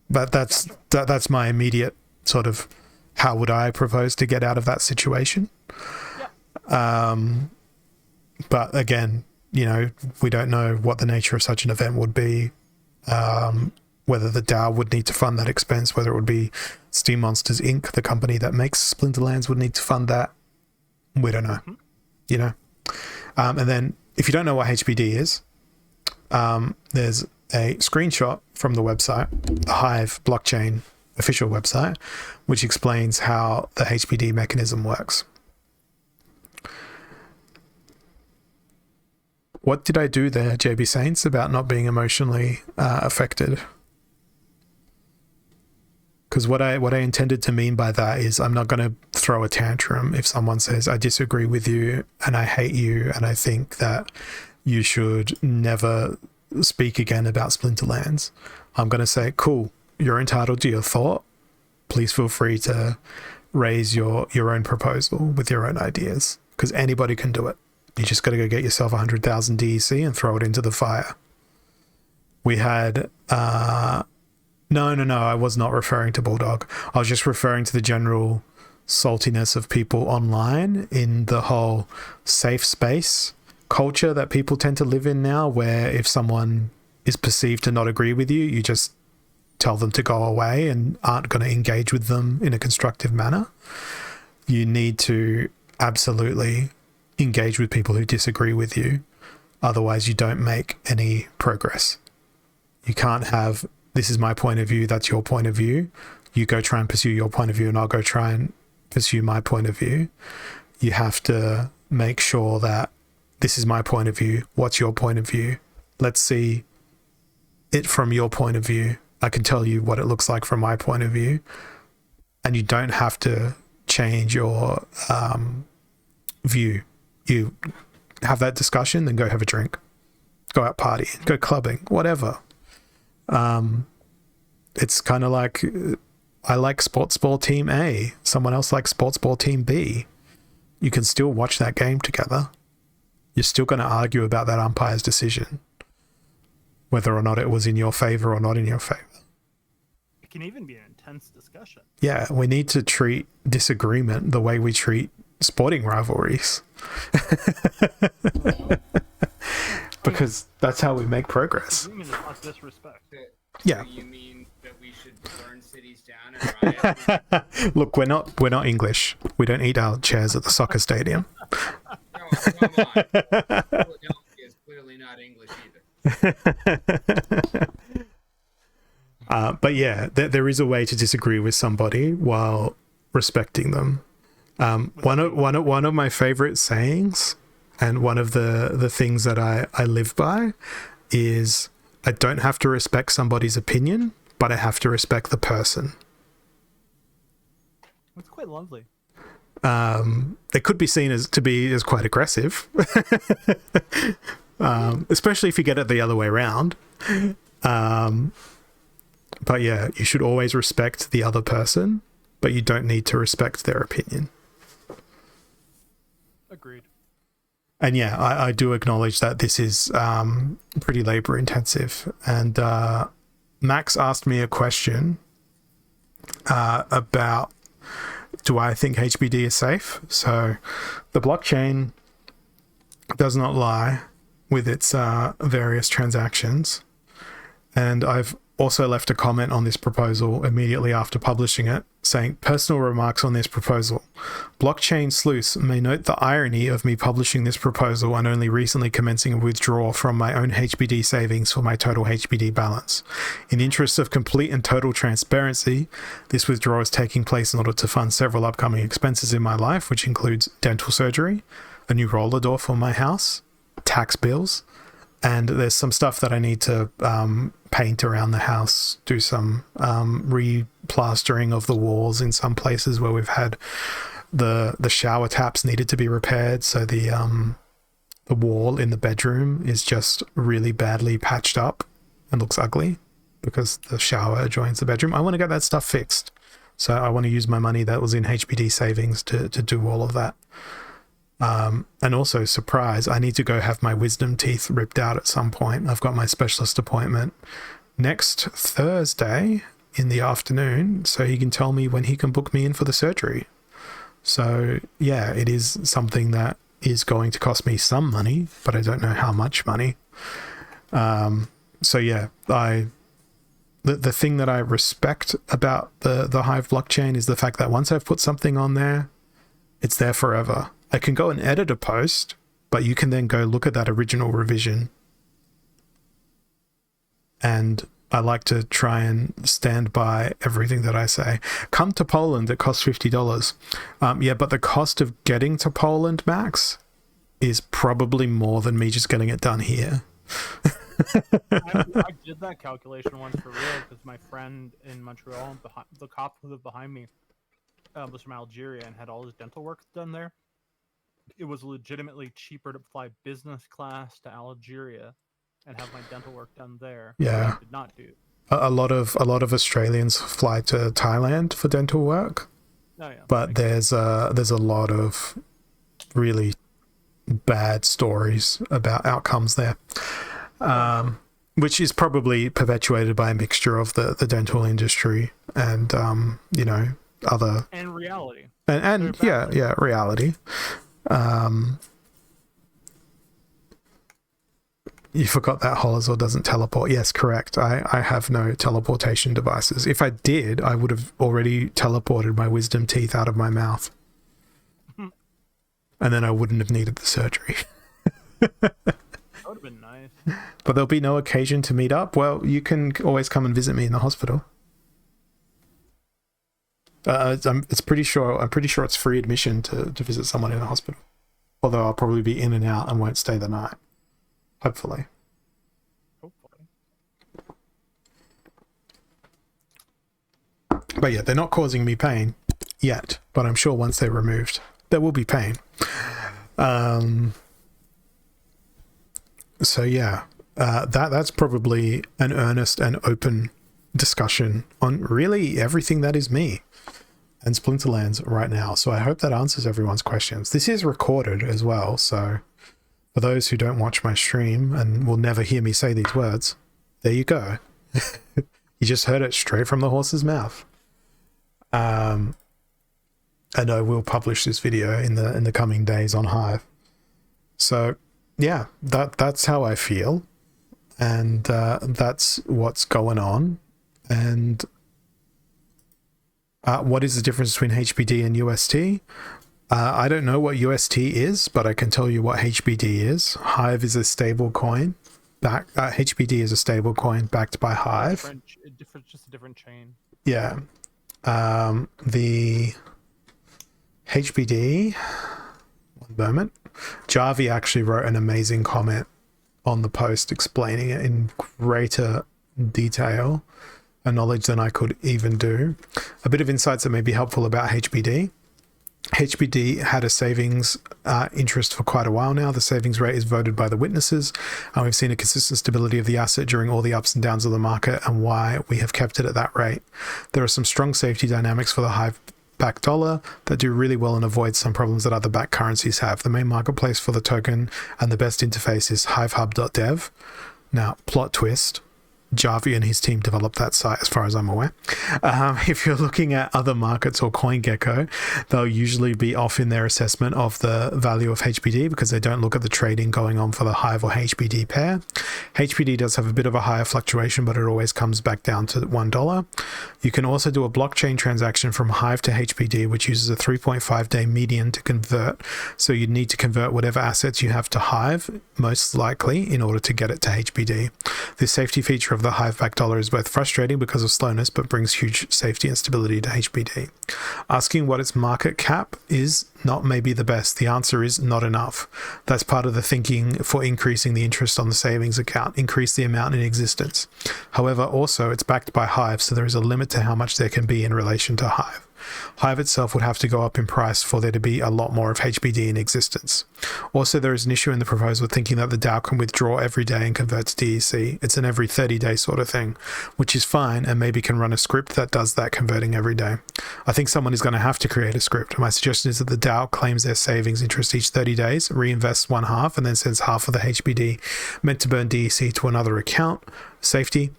But that's my immediate sort of, how would I propose to get out of that situation? But again, you know, we don't know what the nature of such an event would be, whether the DAO would need to fund that expense, whether it would be Steam Monsters Inc., the company that makes Splinterlands, would need to fund that. We don't know, you know. And then if you don't know what HBD is, there's a screenshot from the website, the Hive blockchain official website, which explains how the HBD mechanism works. What did I do there, JB Saints, about not being emotionally affected? Because what I intended to mean by that is I'm not going to throw a tantrum if someone says I disagree with you and I hate you and I think that you should never speak again about Splinterlands. I'm going to say, cool, you're entitled to your thought. Please feel free to raise your own proposal with your own ideas, because anybody can do it. You just got to go get yourself 100,000 DEC and throw it into the fire. We had no, I was not referring to Bulldog. I was just referring to the general saltiness of people online in the whole safe space culture that people tend to live in now, where if someone is perceived to not agree with you, you just tell them to go away and aren't going to engage with them in a constructive manner. You need to absolutely engage with people who disagree with you. Otherwise, you don't make any progress. You can't have, this is my point of view, that's your point of view. You go try and pursue your point of view and I'll go try and pursue my point of view. You have to make sure that this is my point of view. What's your point of view? Let's see it from your point of view. I can tell you what it looks like from my point of view. And you don't have to change your view. You have that discussion, then go have a drink. Go out partying, go clubbing, whatever. It's kind of like, I like sports ball team A, someone else likes sports ball team B. You can still watch that game together. You're still going to argue about that umpire's decision, whether or not it was in your favor or not in your favor. It can even be an intense discussion. Yeah, we need to treat disagreement the way we treat sporting rivalries. Because that's how we make progress. Disagreement is not disrespect. Yeah. So you mean that we should burn cities down and riot? Look, we're not English. We don't eat our chairs at the soccer stadium. No, come on. Philadelphia is clearly not English either. But yeah, there is a way to disagree with somebody while respecting them. One of my favorite sayings, and one of the things that I live by, is I don't have to respect somebody's opinion, but I have to respect the person. That's quite lovely. It could be seen as quite aggressive, especially if you get it the other way around. But yeah, you should always respect the other person, but you don't need to respect their opinion. Agreed. And yeah, I do acknowledge that this is pretty labor intensive. And Max asked me a question about, do I think HBD is safe? So the blockchain does not lie with its various transactions. And I've also left a comment on this proposal immediately after publishing it, saying, personal remarks on this proposal. Blockchain sleuths may note the irony of me publishing this proposal and only recently commencing a withdrawal from my own HBD savings for my total HBD balance. In the interest of complete and total transparency, this withdrawal is taking place in order to fund several upcoming expenses in my life, which includes dental surgery, a new roller door for my house, tax bills, and there's some stuff that I need to paint around the house, do some replastering of the walls in some places where we've had the shower taps needed to be repaired. So the wall in the bedroom is just really badly patched up and looks ugly because the shower adjoins the bedroom. I want to get that stuff fixed. So I want to use my money that was in HBD savings to do all of that. And also, surprise, I need to go have my wisdom teeth ripped out at some point. I've got my specialist appointment next Thursday in the afternoon, so he can tell me when he can book me in for the surgery. So yeah, it is something that is going to cost me some money, but I don't know how much money. So yeah, the thing that I respect about the Hive blockchain is the fact that once I've put something on there, it's there forever. I can go and edit a post, but you can then go look at that original revision. And I like to try and stand by everything that I say. Come to Poland, it costs $50. Yeah, but the cost of getting to Poland, Max, is probably more than me just getting it done here. I did that calculation once for real because my friend in Montreal, the cop who lived behind me, was from Algeria and had all his dental work done there. It was legitimately cheaper to fly business class to Algeria and have my dental work done there. Yeah. Which I did not do. A lot of Australians fly to Thailand for dental work. Oh, yeah. But there's a lot of really bad stories about outcomes there, which is probably perpetuated by a mixture of the dental industry and other and reality and reality. You forgot that Holozor doesn't teleport. Yes, correct. I have no teleportation devices. If I did, I would have already teleported my wisdom teeth out of my mouth. And then I wouldn't have needed the surgery. That would have been nice. But there'll be no occasion to meet up. Well, you can always come and visit me in the hospital. I'm pretty sure it's free admission to visit someone in the hospital. Although I'll probably be in and out and won't stay the night. Hopefully. But yeah, they're not causing me pain yet. But I'm sure once they're removed, there will be pain. So yeah, that's probably an earnest and open discussion on really everything that is me and Splinterlands right now. So I hope that answers everyone's questions. This is recorded as well, so for those who don't watch my stream and will never hear me say these words, there you go. You just heard it straight from the horse's mouth. And I will publish this video in the coming days on Hive. So yeah, that's how I feel, and that's what's going on. And what is the difference between HBD and UST? I don't know what UST is, but I can tell you what HBD is. Hive is a stable coin. HBD is a stable coin backed by Hive. Just a different chain. Yeah. The HBD, one moment. Jarvi actually wrote an amazing comment on the post explaining it in greater detail and knowledge than I could even do. A bit of insights that may be helpful about HBD. HBD had a savings interest for quite a while now. The savings rate is voted by the witnesses, and we've seen a consistent stability of the asset during all the ups and downs of the market and why we have kept it at that rate. There are some strong safety dynamics for the Hive back dollar that do really well and avoid some problems that other back currencies have. The main marketplace for the token and the best interface is hivehub.dev. Now, plot twist. Jarvi and his team developed that site as far as I'm aware. If you're looking at other markets or CoinGecko, they'll usually be off in their assessment of the value of HBD because they don't look at the trading going on for the Hive or HBD pair. HBD does have a bit of a higher fluctuation, but it always comes back down to $1. You can also do a blockchain transaction from Hive to HBD, which uses a 3.5 day median to convert. So you'd need to convert whatever assets you have to Hive, most likely, in order to get it to HBD. This safety feature of the Hive back dollar is both frustrating because of slowness, but brings huge safety and stability to HBD. Asking what its market cap is not maybe the best. The answer is not enough. That's part of the thinking for increasing the interest on the savings account, increase the amount in existence. However, also it's backed by Hive, so there is a limit to how much there can be in relation to Hive. Hive itself would have to go up in price for there to be a lot more of HBD in existence. Also, there is an issue in the proposal thinking that the DAO can withdraw every day and convert to DEC. It's an every 30 day sort of thing, which is fine and maybe can run a script that does that converting every day. I think someone is going to have to create a script. My suggestion is that the DAO claims their savings interest each 30 days, reinvests one half, and then sends half of the HBD meant to burn DEC to another account, safety,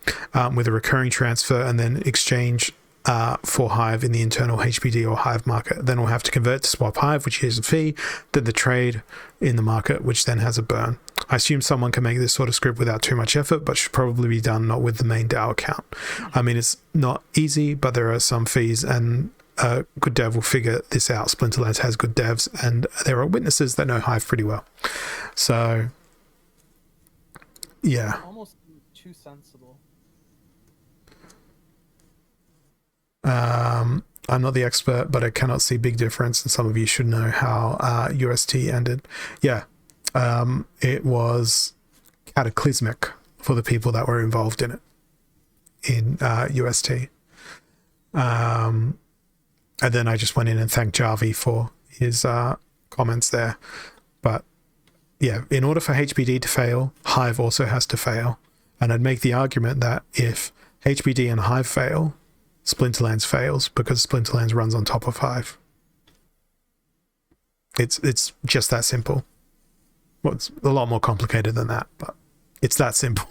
with a recurring transfer, and then exchange for Hive in the internal HBD or Hive market. Then we'll have to convert to swap Hive, which is a fee, then the trade in the market, which then has a burn. I assume someone can make this sort of script without too much effort, but should probably be done not with the main DAO account. I mean, it's not easy, but there are some fees, and a good dev will figure this out. Splinterlands has good devs, and there are witnesses that know Hive pretty well. So, yeah. Almost too sensible. I'm not the expert, but I cannot see big difference, and some of you should know how UST ended. Yeah, it was cataclysmic for the people that were involved in it in UST. And then I just went in and thanked Jarvi for his comments there. But yeah, in order for HBD to fail, Hive also has to fail. And I'd make the argument that if HBD and Hive fail, Splinterlands fails because Splinterlands runs on top of Hive. It's just that simple. Well, it's a lot more complicated than that, but it's that simple.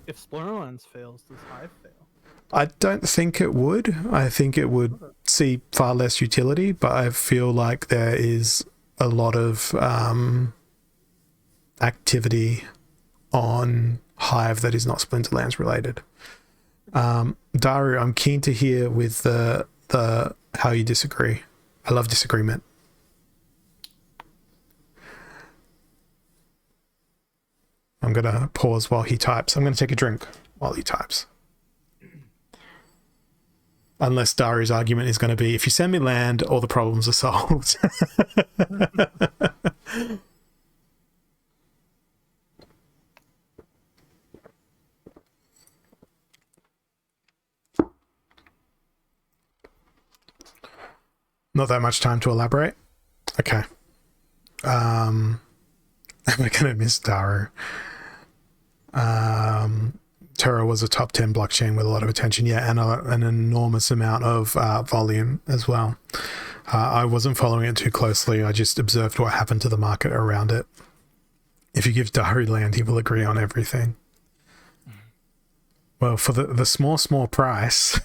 If Splinterlands fails, does Hive fail? I don't think it would. I think it would see far less utility, but I feel like there is a lot of activity on Hive that is not Splinterlands related. Daru, I'm keen to hear with the how you disagree. I love disagreement. I'm going to pause while he types. I'm going to take a drink while he types. Unless Daru's argument is going to be, if you send me land, all the problems are solved. Not that much time to elaborate. Okay. Am I going to miss Daru? Terra was a top 10 blockchain with a lot of attention, yeah, and an enormous amount of volume as well. I wasn't following it too closely. I just observed what happened to the market around it. If you give Daru land, he will agree on everything. Well, for the small price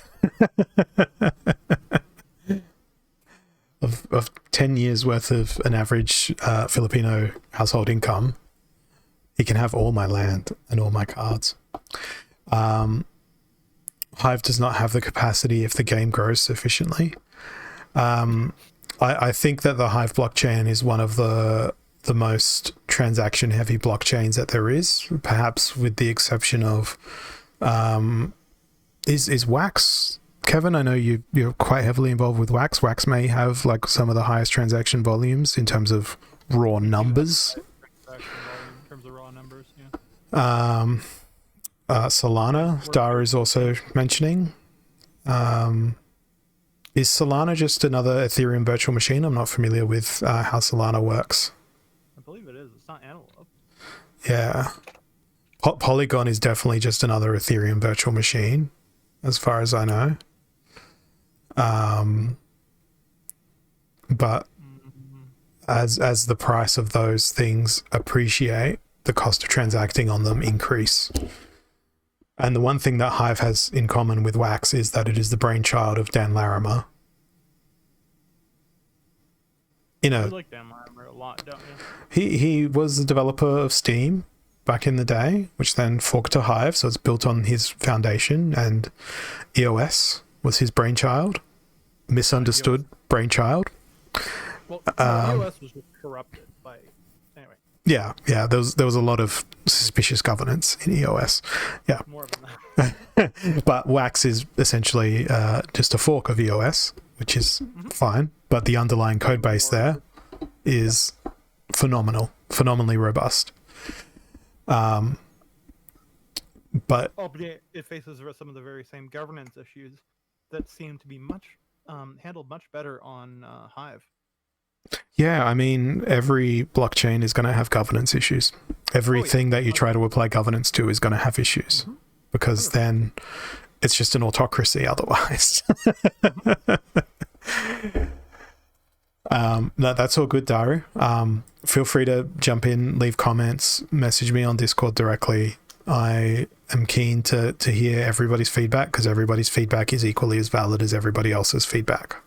of 10 years worth of an average Filipino household income, he can have all my land and all my cards. Hive does not have the capacity if the game grows sufficiently. I think that the Hive blockchain is one of the most transaction heavy blockchains that there is, perhaps with the exception of is Wax. Kevin, I know you're quite heavily involved with Wax. Wax may have like some of the highest transaction volumes in terms of raw numbers. In terms of raw numbers, yeah. Solana, Dara is also mentioning. Is Solana just another Ethereum virtual machine? I'm not familiar with how Solana works. I believe it is. It's not Antelope. Yeah. Polygon is definitely just another Ethereum virtual machine, as far as I know. But as the price of those things appreciate, the cost of transacting on them increase. And the one thing that Hive has in common with Wax is that it is the brainchild of Dan Larimer. You know, You like Dan Larimer a lot, don't you? he was the developer of Steam back in the day, which then forked to Hive, so it's built on his foundation, and EOS was his brainchild. Misunderstood brainchild. Well, EOS was just corrupted by... Anyway, Yeah, there was a lot of suspicious governance in EOS. Yeah. more than that. But Wax is essentially just a fork of EOS, which is fine, but the underlying code base there is phenomenally robust. But But it faces some of the very same governance issues that seem to be handled much better on Hive. yeah, I mean, every blockchain is going to have governance issues. Everything that you try to apply governance to is going to have issues, because then it's just an autocracy otherwise. No, that's all good, Daru. Feel free to jump in, leave comments, message me on Discord directly. I am keen to hear everybody's feedback, because everybody's feedback is equally as valid as everybody else's feedback.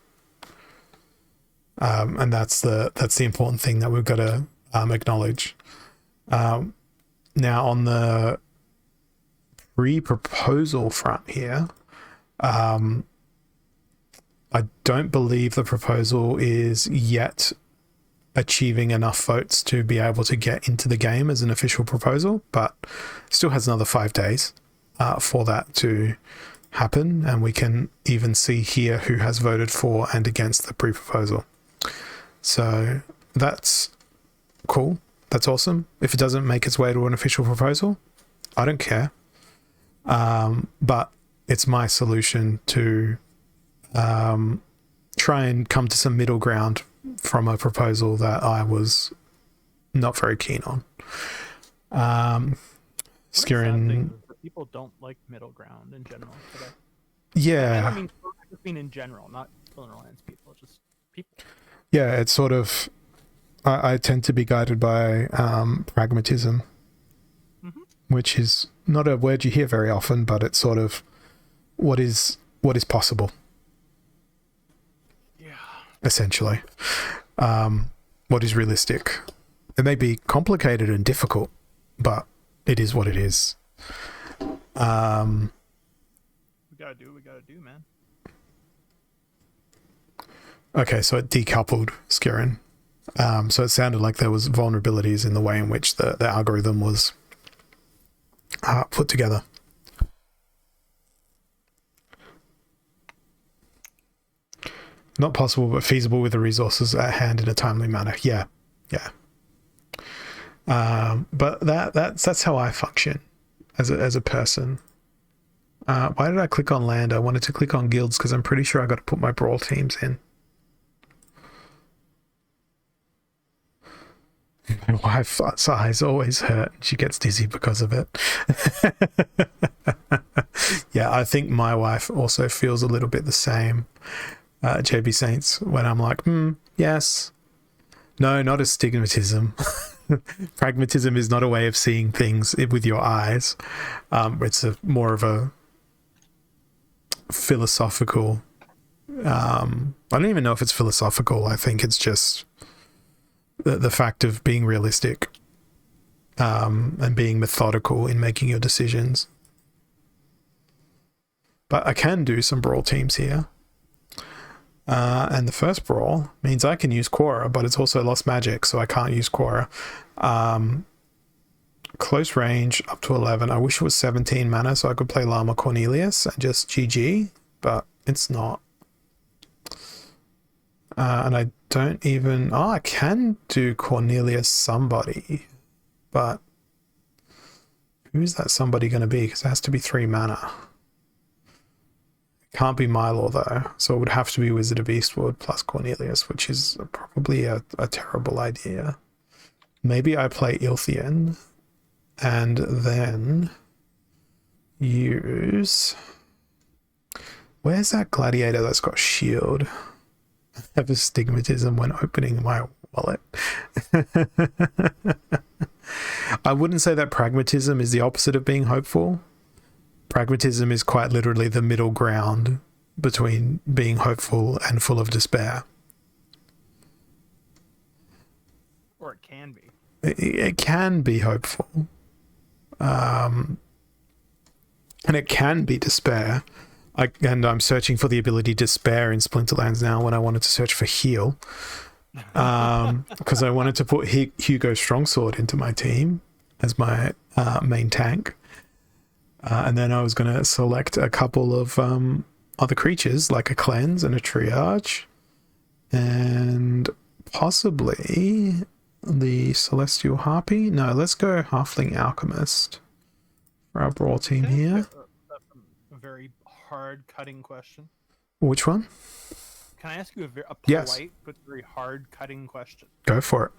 And that's the important thing that we've got to acknowledge. Now, on the pre-proposal front here, I don't believe the proposal is yet achieving enough votes to be able to get into the game as an official proposal, but still has another 5 days for that to happen, and we can even see here who has voted for and against the pre-proposal. So that's cool. that's awesome. If it doesn't make its way to an official proposal, I don't care. But it's my solution to try and come to some middle ground from a proposal that I was not very keen on. Skirin, people don't like middle ground in general today. Yeah. I mean in general, not Splinterlands people, just people. Yeah, it's sort of, I tend to be guided by pragmatism, which is not a word you hear very often, but it's sort of what is possible. Yeah. Essentially. What is realistic. It may be complicated and difficult, but it is what it is. We gotta do what we gotta do, man. Okay, so it decoupled Skirin. So it sounded like there was vulnerabilities in the way in which the algorithm was put together. Not possible, but feasible with the resources at hand in a timely manner. Yeah. But that's how I function as a person. Why did I click on land? I wanted to click on guilds because I'm pretty sure I got to put my brawl teams in. My wife's eyes always hurt. She gets dizzy because of it. Yeah, I think my wife also feels a little bit the same. JB Saints, when I'm like, yes. No, not astigmatism. Pragmatism is not a way of seeing things with your eyes. It's more of a philosophical. I don't even know if it's philosophical. I think it's just the fact of being realistic and being methodical in making your decisions. But I can do some brawl teams here. And the first brawl means I can use Quora, but it's also lost magic, so I can't use Quora. Close range up to 11. I wish it was 17 mana so I could play Llama Cornelius and just GG, but it's not. And I don't even... I can do Cornelius somebody, but who's that somebody going to be? Because it has to be 3 mana. Can't be Mylor though, so it would have to be Wizard of Eastwood plus Cornelius, which is probably a terrible idea. Maybe I play Ilthian and then use... Where's that gladiator that's got shield? I have astigmatism when opening my wallet. I wouldn't say that pragmatism is the opposite of being hopeful. Pragmatism is quite literally the middle ground between being hopeful and full of despair. Or it can be. It can be hopeful. And it can be despair. I'm searching for the ability to despair in Splinterlands now when I wanted to search for heal. Because I wanted to put Hugo Strongsword into my team as my main tank. And then I was going to select a couple of other creatures, like a cleanse and a triage, and possibly the celestial harpy. No, let's go halfling alchemist for our brawl team here. A very hard cutting question. Which one? Can I ask you a polite Yes. but very hard cutting question? Go for it.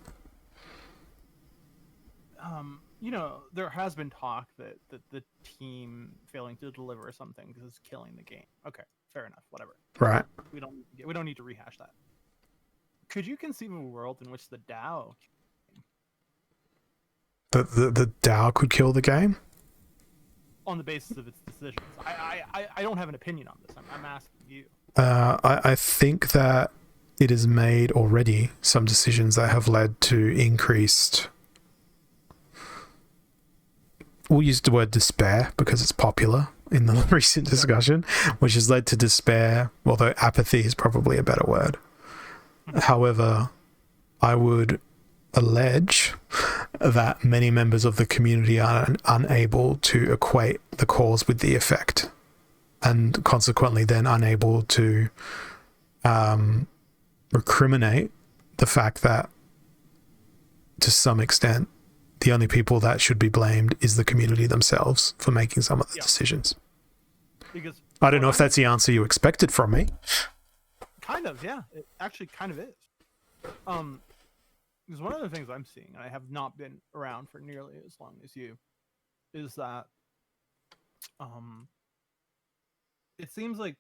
There has been talk that the team failing to deliver something is killing the game. Okay, fair enough. Whatever. Right. We don't need to rehash that. Could you conceive of a world in which the DAO, The DAO could kill the game? on the basis of its decisions? I don't have an opinion on this. I'm asking you. I think that it has made already some decisions that have led to increased... We'll use the word despair because it's popular in the recent discussion, which has led to despair, although apathy is probably a better word. However, I would allege that many members of the community are unable to equate the cause with the effect, and consequently then unable to recriminate the fact that to some extent, the only people that should be blamed is the community themselves for making some of the decisions. Because I don't know if that's the answer you expected from me. kind of, yeah. It actually kind of is. Because one of the things I'm seeing, and I have not been around for nearly as long as you, is that it seems like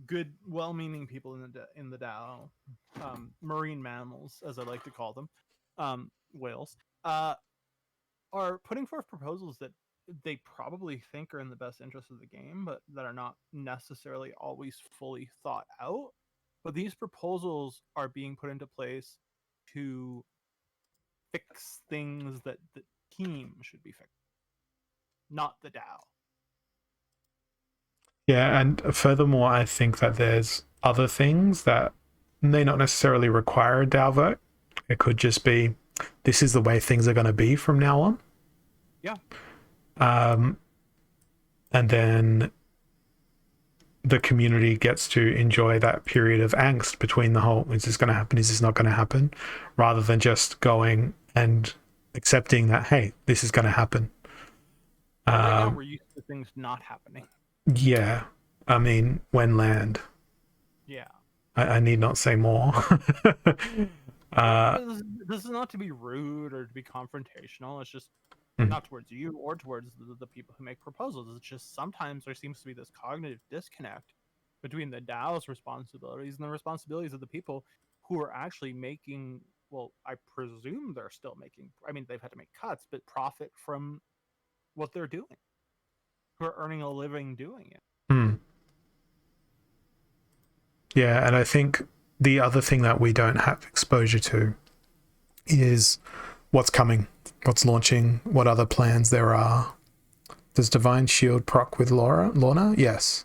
good, well-meaning people in the DAO, marine mammals, as I like to call them, whales, are putting forth proposals that they probably think are in the best interest of the game, but that are not necessarily always fully thought out. But these proposals are being put into place to fix things that the team should be fixing, not the DAO. Yeah, and furthermore, I think that there's other things that may not necessarily require a DAO vote. It could just be, this is the way things are going to be from now on. Yeah. And then the community gets to enjoy that period of angst between the whole, is this going to happen, is this not going to happen, rather than just going and accepting that, hey, this is going to happen. Right now we're used to things not happening. Yeah, I mean, when land. Yeah. I need not say more. This is not to be rude or to be confrontational. It's just not towards you or towards the people who make proposals. It's just sometimes there seems to be this cognitive disconnect between the DAO's responsibilities and the responsibilities of the people who are actually making, well, I presume they're still making, I mean, they've had to make cuts, but profit from what they're doing, who are earning a living doing it. Yeah, and I think the other thing that we don't have exposure to is what's coming, what's launching, what other plans there are. Does Divine Shield proc with Lorna? Yes.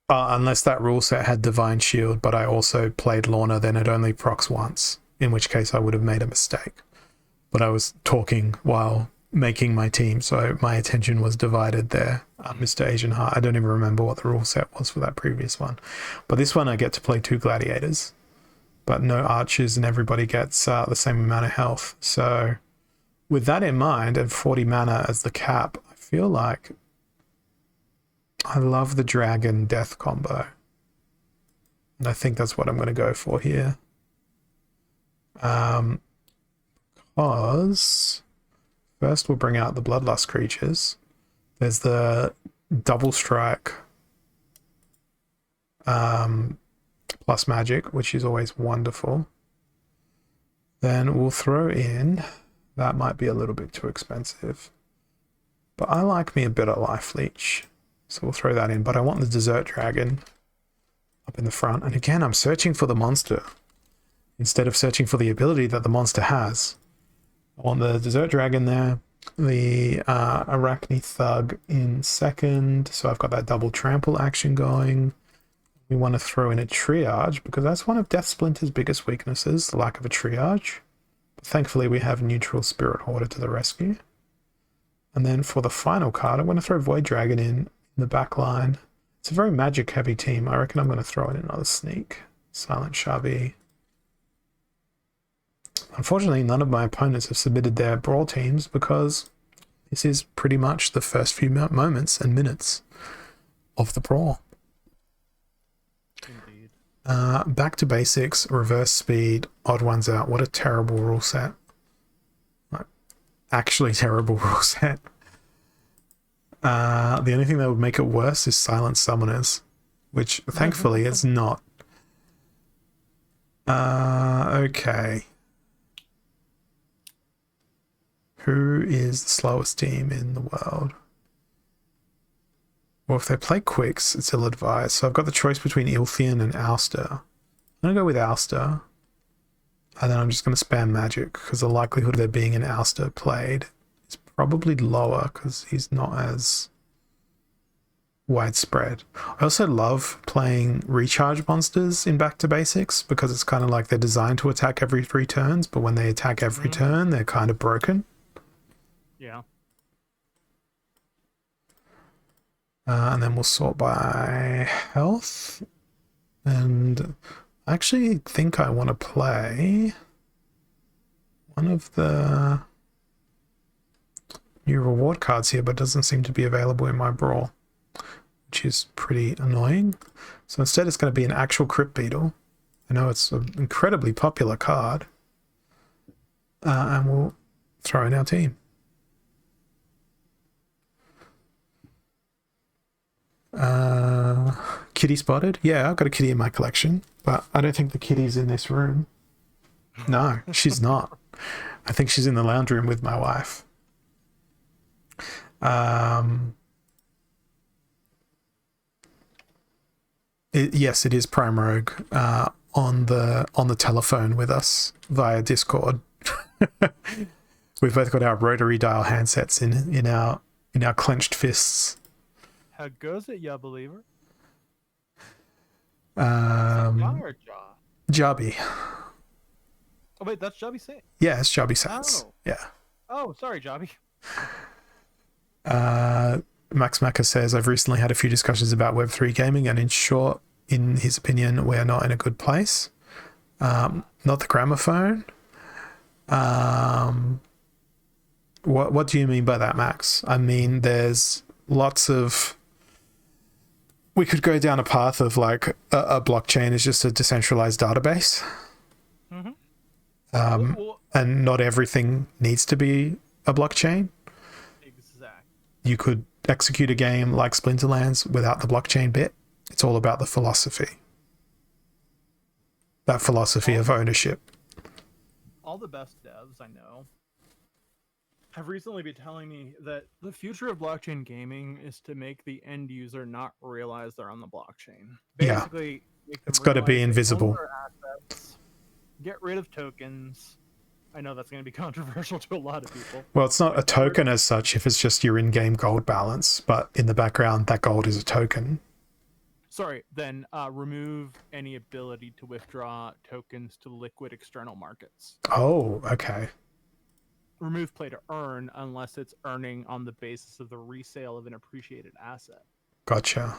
Unless that rule set had Divine Shield, but I also played Lorna, then it only procs once, in which case I would have made a mistake. But I was talking while making my team, so my attention was divided there. Mr. Asian Heart, I don't even remember what the rule set was for that previous one. But this one I get to play 2 gladiators, but no archers, and everybody gets the same amount of health. So with that in mind, and 40 mana as the cap, I feel like I love the dragon death combo. And I think that's what I'm going to go for here. Because first we'll bring out the Bloodlust creatures. There's the double strike plus magic, which is always wonderful. Then we'll throw in, that might be a little bit too expensive, but I like me a bit of life leech. So we'll throw that in, but I want the Desert Dragon up in the front. And again, I'm searching for the monster instead of searching for the ability that the monster has. I want the Desert Dragon there, the Arachne Thug in second. So I've got that double trample action going. We want to throw in a triage because that's one of Death Splinter's biggest weaknesses, the lack of a triage. But thankfully, we have neutral Spirit Hoarder to the rescue. And then for the final card, I'm going to throw Void Dragon in the back line. It's a very magic heavy team. I reckon I'm going to throw in another sneak. Silent Shabi. Unfortunately, none of my opponents have submitted their brawl teams because this is pretty much the first few moments and minutes of the brawl. Indeed. Back to basics, reverse speed, odd ones out. What a terrible rule set. Like, actually terrible rule set. The only thing that would make it worse is Silent Summoners, which thankfully it's not. Okay. Who is the slowest team in the world? Well, if they play Quicks, it's ill-advised. So I've got the choice between Ilthian and Ouster. I'm going to go with Ouster. And then I'm just going to spam Magic, because the likelihood of there being an Ouster played is probably lower, because he's not as widespread. I also love playing recharge monsters in Back to Basics, because it's kind of like they're designed to attack every 3 turns, but when they attack every turn, they're kind of broken. Yeah. And then we'll sort by health. And I actually think I want to play one of the new reward cards here, but doesn't seem to be available in my brawl, which is pretty annoying. So instead it's going to be an actual Crypt Beetle. I know it's an incredibly popular card. And we'll throw in our team. Kitty spotted? Yeah, I've got a kitty in my collection, but I don't think the kitty's in this room. No, she's not. I think she's in the lounge room with my wife. Yes, it is Prime Rogue on the telephone with us via Discord. We've both got our rotary dial handsets in our clenched fists. How goes it, ya believer? Jobby. Or Jaw? Jobby. Oh wait, that's Jobby Saint. Yeah, it's Jobby Saints. Oh. Yeah. Oh, sorry, Jobby. Max Macca says, I've recently had a few discussions about Web3 gaming, and in short, in his opinion, we're not in a good place. Not the gramophone. What do you mean by that, Max? I mean, there's lots of... We could go down a path of like a blockchain is just a decentralized database. Mm-hmm. And not everything needs to be a blockchain. Exactly. You could execute a game like Splinterlands without the blockchain bit. It's all about the philosophy. That philosophy of ownership. All the best devs I know have recently been telling me that the future of blockchain gaming is to make the end user not realize they're on the blockchain. Basically, it's got to be invisible. Assets, get rid of tokens. I know that's going to be controversial to a lot of people. Well, it's not a token as such if it's just your in-game gold balance, but in the background, that gold is a token. Sorry, then remove any ability to withdraw tokens to liquid external markets. Oh, okay. Remove play to earn unless it's earning on the basis of the resale of an appreciated asset. Gotcha.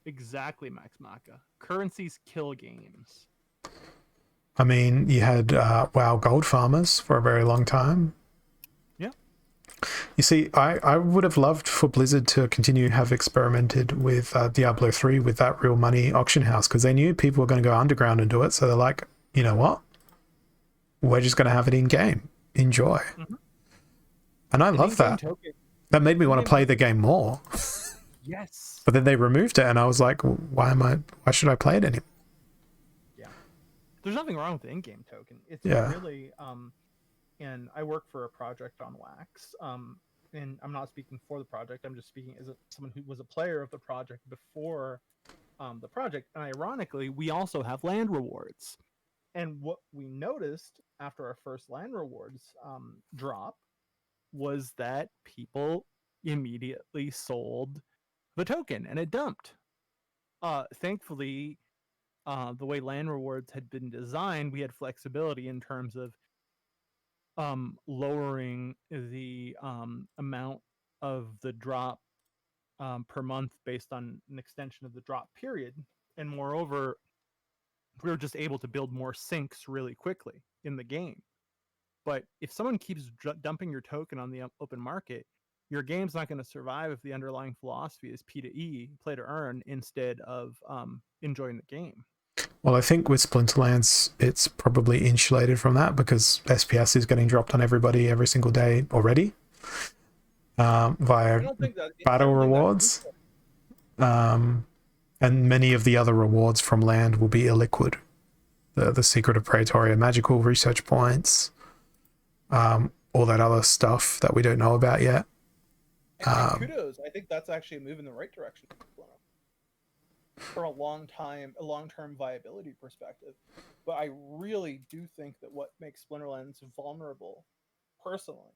Exactly, Max Maka. Currencies kill games. I mean, you had WoW gold farmers for a very long time. Yeah. You see, I would have loved for Blizzard to continue have experimented with Diablo 3 with that real money auction house, because they knew people were going to go underground and do it. So they're like, you know what? We're just going to have it in game. Enjoy. Mm-hmm. And I love that. That made me want to play the game more. Yes. But then they removed it, and I was like, why should I play it anymore? Yeah. There's nothing wrong with the in-game token. It's really and I work for a project on Wax. And I'm not speaking for the project. I'm just speaking as someone who was a player of the project before the project. And ironically, we also have land rewards. And what we noticed after our first land rewards drop was that people immediately sold the token and it dumped. Thankfully, the way land rewards had been designed, we had flexibility in terms of lowering the amount of the drop per month based on an extension of the drop period. And moreover, we were just able to build more sinks really quickly in the game. But if someone keeps dumping your token on the open market, your game's not going to survive if the underlying philosophy is P to E, play to earn, instead of enjoying the game. Well, I think with Splinterlands, it's probably insulated from that because SPS is getting dropped on everybody every single day already via battle rewards. And many of the other rewards from land will be illiquid. The Secret of Praetoria, magical research points, all that other stuff that we don't know about yet. Kudos. I think that's actually a move in the right direction for a long-term viability perspective. But I really do think that what makes Splinterlands vulnerable, personally,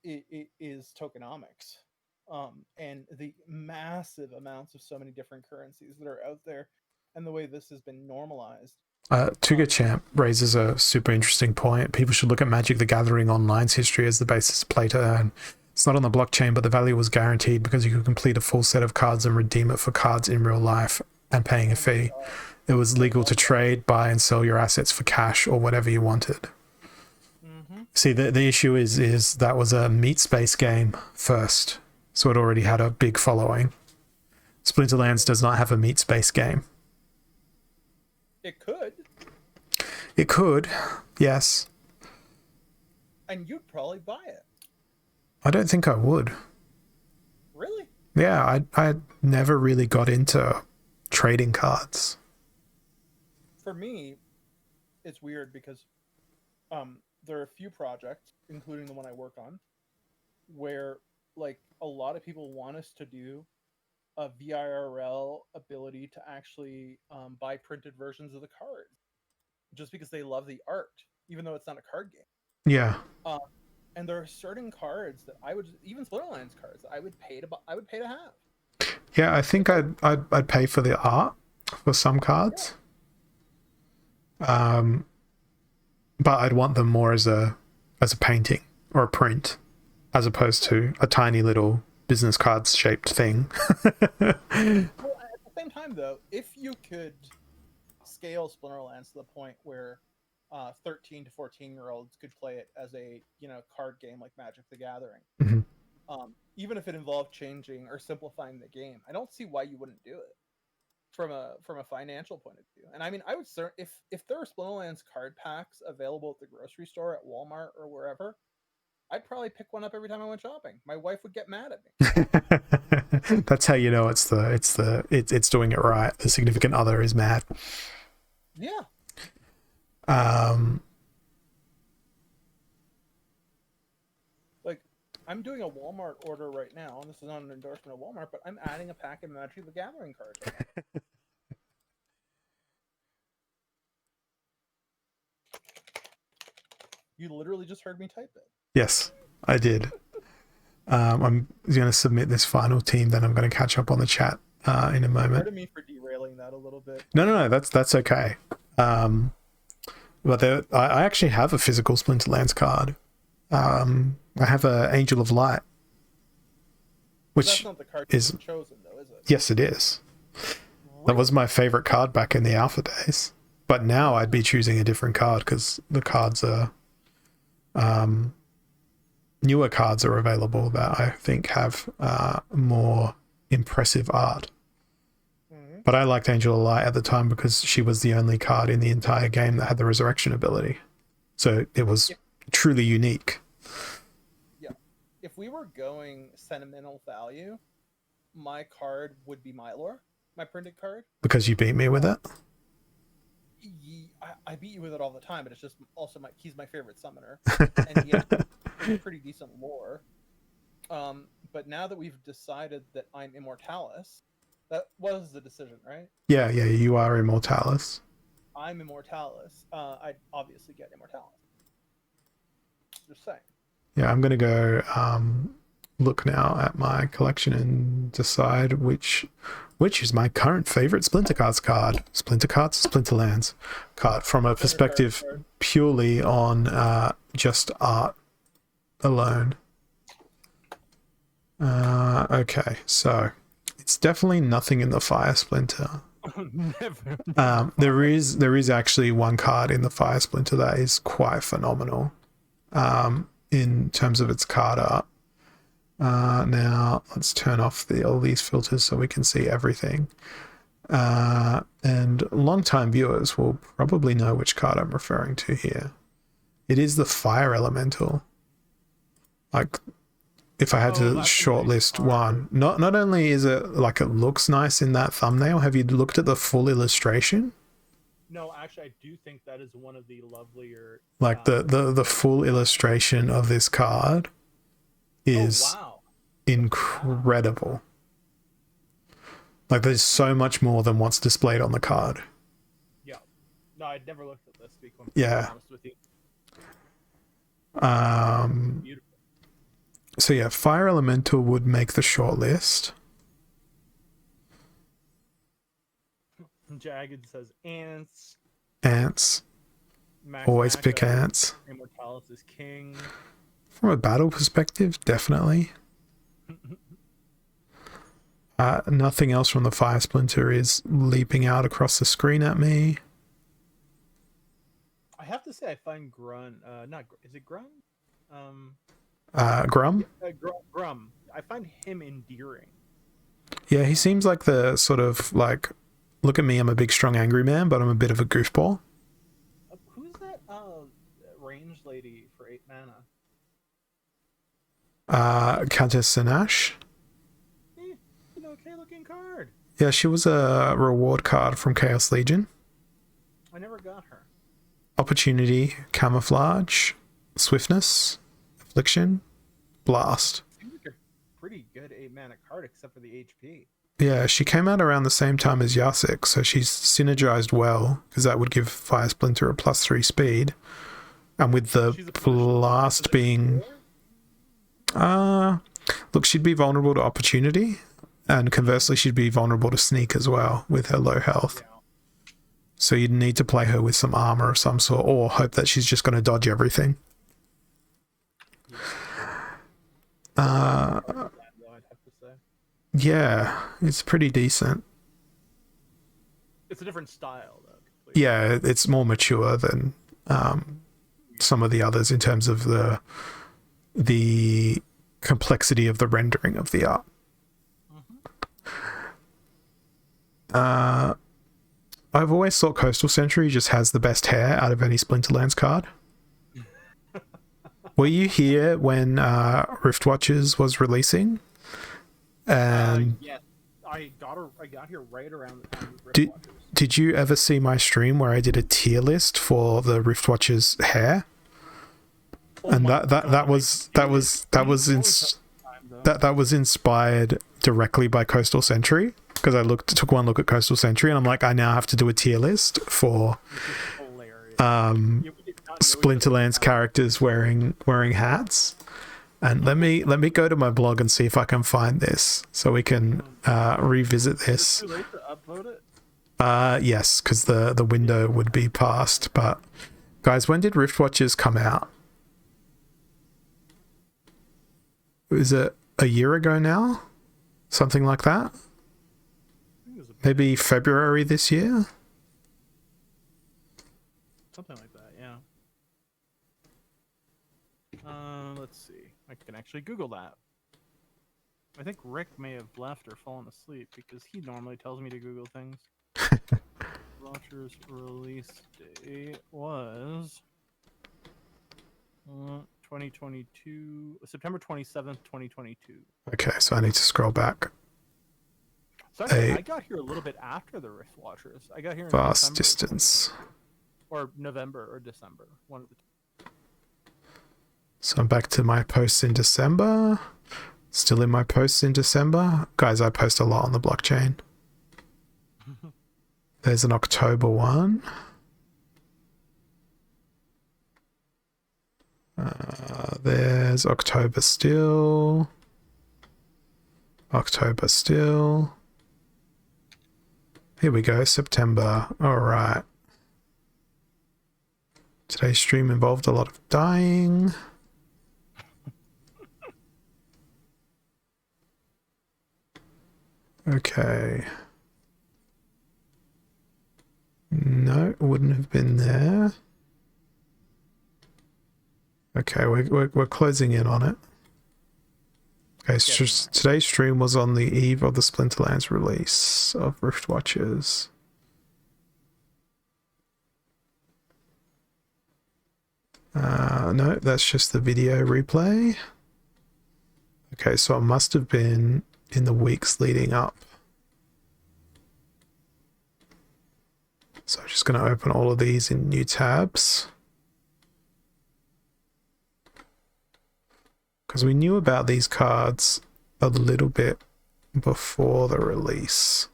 it is tokenomics. And the massive amounts of so many different currencies that are out there, and the way this has been normalized. Tuga Champ raises a super interesting point. People should look at Magic the Gathering Online's history as the basis of play to earn. It's not on the blockchain, but the value was guaranteed because you could complete a full set of cards and redeem it for cards in real life and paying a fee. it was legal to trade, buy, and sell your assets for cash or whatever you wanted. See, the issue is that was a meat space game first, so it already had a big following. Splinterlands does not have a meat space game. It could, It could, yes. and you'd probably buy it. I don't think I would. Really? Yeah, I never really got into trading cards. For me, it's weird because there are a few projects, including the one I work on, where like a lot of people want us to do a VIRL ability to actually buy printed versions of the cards, just because they love the art, even though it's not a card game. Yeah. And there are certain cards that I would, even Splinterlands cards, that I would pay to have. Yeah, I think I'd pay for the art for some cards. But I'd want them more as a painting or a print, as opposed to a tiny little business cards shaped thing. Well, at the same time, though, if you could scale Splinterlands to the point where 13 to 14-year-olds could play it as a card game like Magic the Gathering, even if it involved changing or simplifying the game, I don't see why you wouldn't do it from a financial point of view. And I mean, I would if there are Splinterlands card packs available at the grocery store, at Walmart, or wherever, I'd probably pick one up every time I went shopping. My wife would get mad at me. That's how you know it's doing it right. The significant other is mad. Yeah. Like, I'm doing a Walmart order right now, and this is not an endorsement of Walmart, but I'm adding a pack of Magic the Gathering cards. You literally just heard me type it. Yes, I did. I'm going to submit this final team, then I'm going to catch up on the chat in a moment. Pardon me for derailing that a little bit. No, that's okay. But I actually have a physical Splinterlands card. I have a Angel of Light, which That's not the card is you've chosen, though, is it? Yes, it is. That was my favorite card back in the alpha days. But now I'd be choosing a different card because the cards are newer cards are available that I think have more impressive art. But I liked Angel of Light at the time because she was the only card in the entire game that had the resurrection ability. So it was truly unique. Yeah. If we were going sentimental value, my card would be Mylor, my printed card. Because you beat me with it? I beat you with it all the time, but it's just also he's my favorite summoner. And he has pretty decent lore. But now that we've decided that I'm Immortalis, that was the decision, right? Yeah, you are Immortalis. I'm Immortalis. I'd obviously get Immortalis. Just saying. Yeah, I'm going to go look now at my collection and decide which is my current favorite Splinter Cards card. Splinter Cards, Splinterlands card from a perspective purely on just art alone. Okay, so it's definitely nothing in the Fire Splinter. There is actually one card in the Fire Splinter that is quite phenomenal in terms of its card art. Now let's turn off all these filters so we can see everything. And long-time viewers will probably know which card I'm referring to here. It is the Fire Elemental. Like, if I had to shortlist one, not only is it like it looks nice in that thumbnail, have you looked at the full illustration? No, actually, I do think that is one of the lovelier. Like the full illustration of this card is incredible. Like, there's so much more than what's displayed on the card. Yeah. No, I'd never looked at this. To be Yeah. honest with you. Beautiful. So yeah, Fire Elemental would make the shortlist. Jagged says ants. Ants. Max Always Mac, pick ants. Immortalis is king. From a battle perspective, definitely. Nothing else from the Fire Splinter is leaping out across the screen at me. I have to say, I find Grun, is it Grun? Grum? Grum. I find him endearing. Yeah, he seems like the sort of like, look at me, I'm a big, strong, angry man, but I'm a bit of a goofball. Who's that range lady for 8 mana? Countess Sinash. An okay looking card. Yeah, she was a reward card from Chaos Legion. I never got her. Opportunity, Camouflage, Swiftness, Affliction, Blast. Seems like a pretty good 8 mana card, except for the HP. Yeah, she came out around the same time as Yasik, so she's synergized well, because that would give Fire Splinter a +3 speed. And with the blast being... look, she'd be vulnerable to opportunity, and conversely, she'd be vulnerable to sneak as well, with her low health. Yeah. So you'd need to play her with some armor of some sort, or hope that she's just going to dodge everything. I'd have to say. Yeah, it's pretty decent. It's a different style, though. Completely. Yeah, it's more mature than some of the others in terms of the complexity of the rendering of the art. I've always thought Coastal Century just has the best hair out of any Splinterlands card. Were you here when Rift Watchers was releasing? And Yes, I got here right around the time of Rift Watchers. did you ever see my stream where I did a tier list for the Rift Watchers hair? And that was inspired directly by Coastal Century, because I took one look at Coastal Century and I'm like, I now have to do a tier list for Splinterlands characters wearing hats. And let me go to my blog and see if I can find this so we can revisit this. Too late to upload it? Yes, because the window would be past. But guys, when did Rift Watchers come out? Is it a year ago now? Something like that? Maybe February this year? Something like that, yeah. Let's see. I can actually Google that. I think Rick may have left or fallen asleep because he normally tells me to Google things. Watcher's release date was 2022, September 27th, 2022. Okay, so I need to scroll back. So I got here a little bit after the Rift Watchers. I got here in Vast December, distance. or November or December, one of the two. So I'm back to my posts in December. Still in my posts in December. Guys, I post a lot on the blockchain. There's an October one. There's October still. October still. Here we go, September. All right. Today's stream involved a lot of dying. Okay. No, it wouldn't have been there. Okay, we're closing in on it. Okay, so today's stream was on the eve of the Splinterlands release of Rift Watchers. No, that's just the video replay. Okay, so it must have been in the weeks leading up. So I'm just going to open all of these in new tabs. Because we knew about these cards a little bit before the release.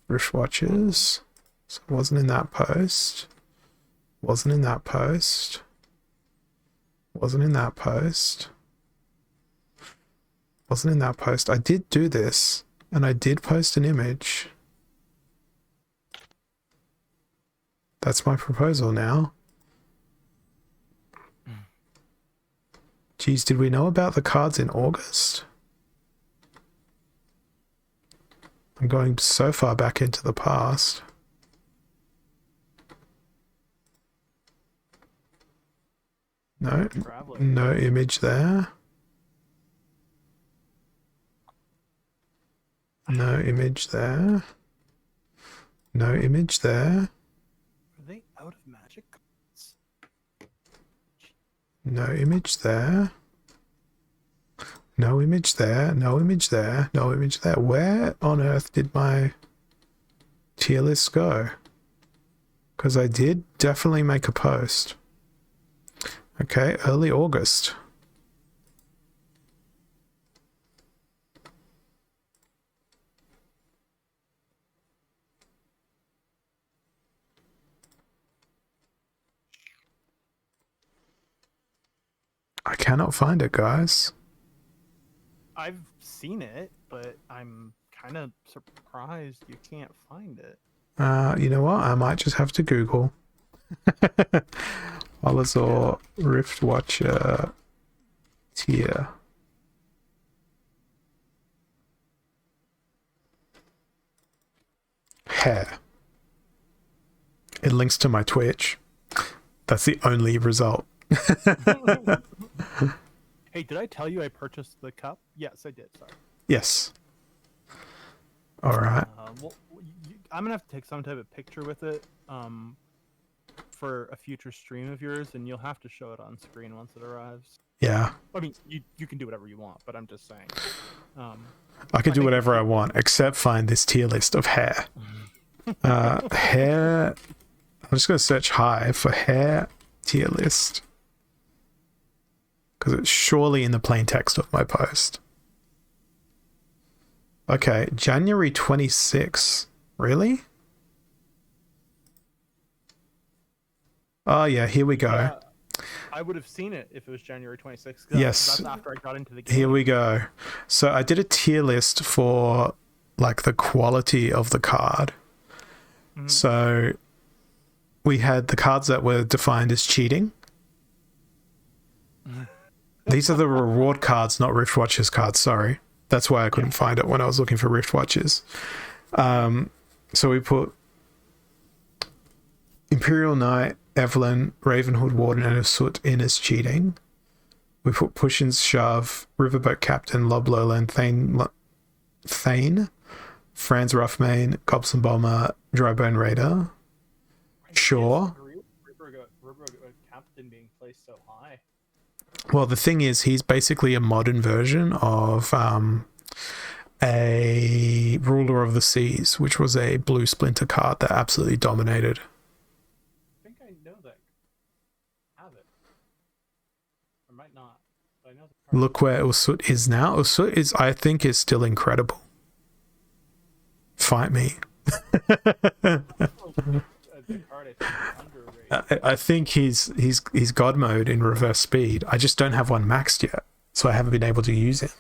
Rift Watchers. So it wasn't in that post. Wasn't in that post. Wasn't in that post. Wasn't in that post. I did do this, and I did post an image. That's my proposal now. Geez, did we know about the cards in August? I'm going so far back into the past. No, Traveling. no image there. No image there. No image there. Are they out of magic cards? No image there. No image there. No image there. No image there. Where on earth did my tier list go? Because I did definitely make a post. Okay, early August. I cannot find it, guys. I've seen it, but I'm kind of surprised you can't find it. You know what? I might just have to Google. Alazor Rift Watcher tier. Hair. It links to my Twitch. That's the only result. Hey, did I tell you I purchased the cup? Yes, I did. Sorry. Yes. All right. Well, I'm gonna have to take some type of picture with it for a future stream of yours, and you'll have to show it on screen once it arrives. Yeah. I mean, you can do whatever you want, but I'm just saying. I can do whatever I want except find this tier list of hair. Hair. I'm just going to search high for hair tier list. Because it's surely in the plain text of my post. Okay, January 26th. Really? Oh, yeah, here we go. I would have seen it if it was January 26th. Yes. That's after I got into the game. Here we go. So I did a tier list for like the quality of the card. Mhm. So we had the cards that were defined as cheating. These are the reward cards, not Rift Watchers cards. Sorry. That's why I couldn't find it when I was looking for Rift Watchers. So we put Imperial Knight, Evelyn, Ravenhood Warden, and Asut in as cheating. We put Push and Shove, Riverboat Captain, Lob Lowland, Thane, Franz Roughmane, Gobson Bomber, Drybone Raider. Sure. Riverboat Captain being placed so high. Well, the thing is, he's basically a modern version of a Ruler of the Seas, which was a blue splinter card that absolutely dominated. I think I know that. I have it. I might not. But I know the card. Look where Usut is now. Usut is, I think, is still incredible. Fight me. The card I think is underrated. I think he's God mode in reverse speed. I just don't have one maxed yet, so I haven't been able to use it.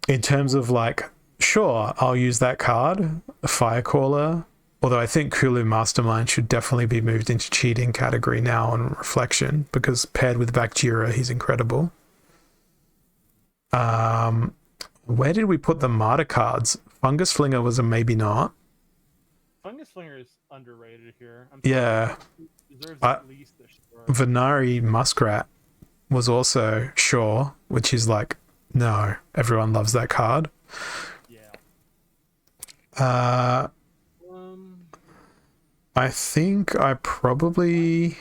In terms of like, sure, I'll use that card, Firecaller. Although I think Kulu Mastermind should definitely be moved into cheating category now on reflection, because paired with Bakjira, he's incredible. Where did we put the Martyr cards? Fungus Flinger was a maybe not. Fungus Slinger is underrated here. Yeah. He deserves at least a sure. Venari Muskrat was also sure, which is like, no, everyone loves that card. Yeah. I think I probably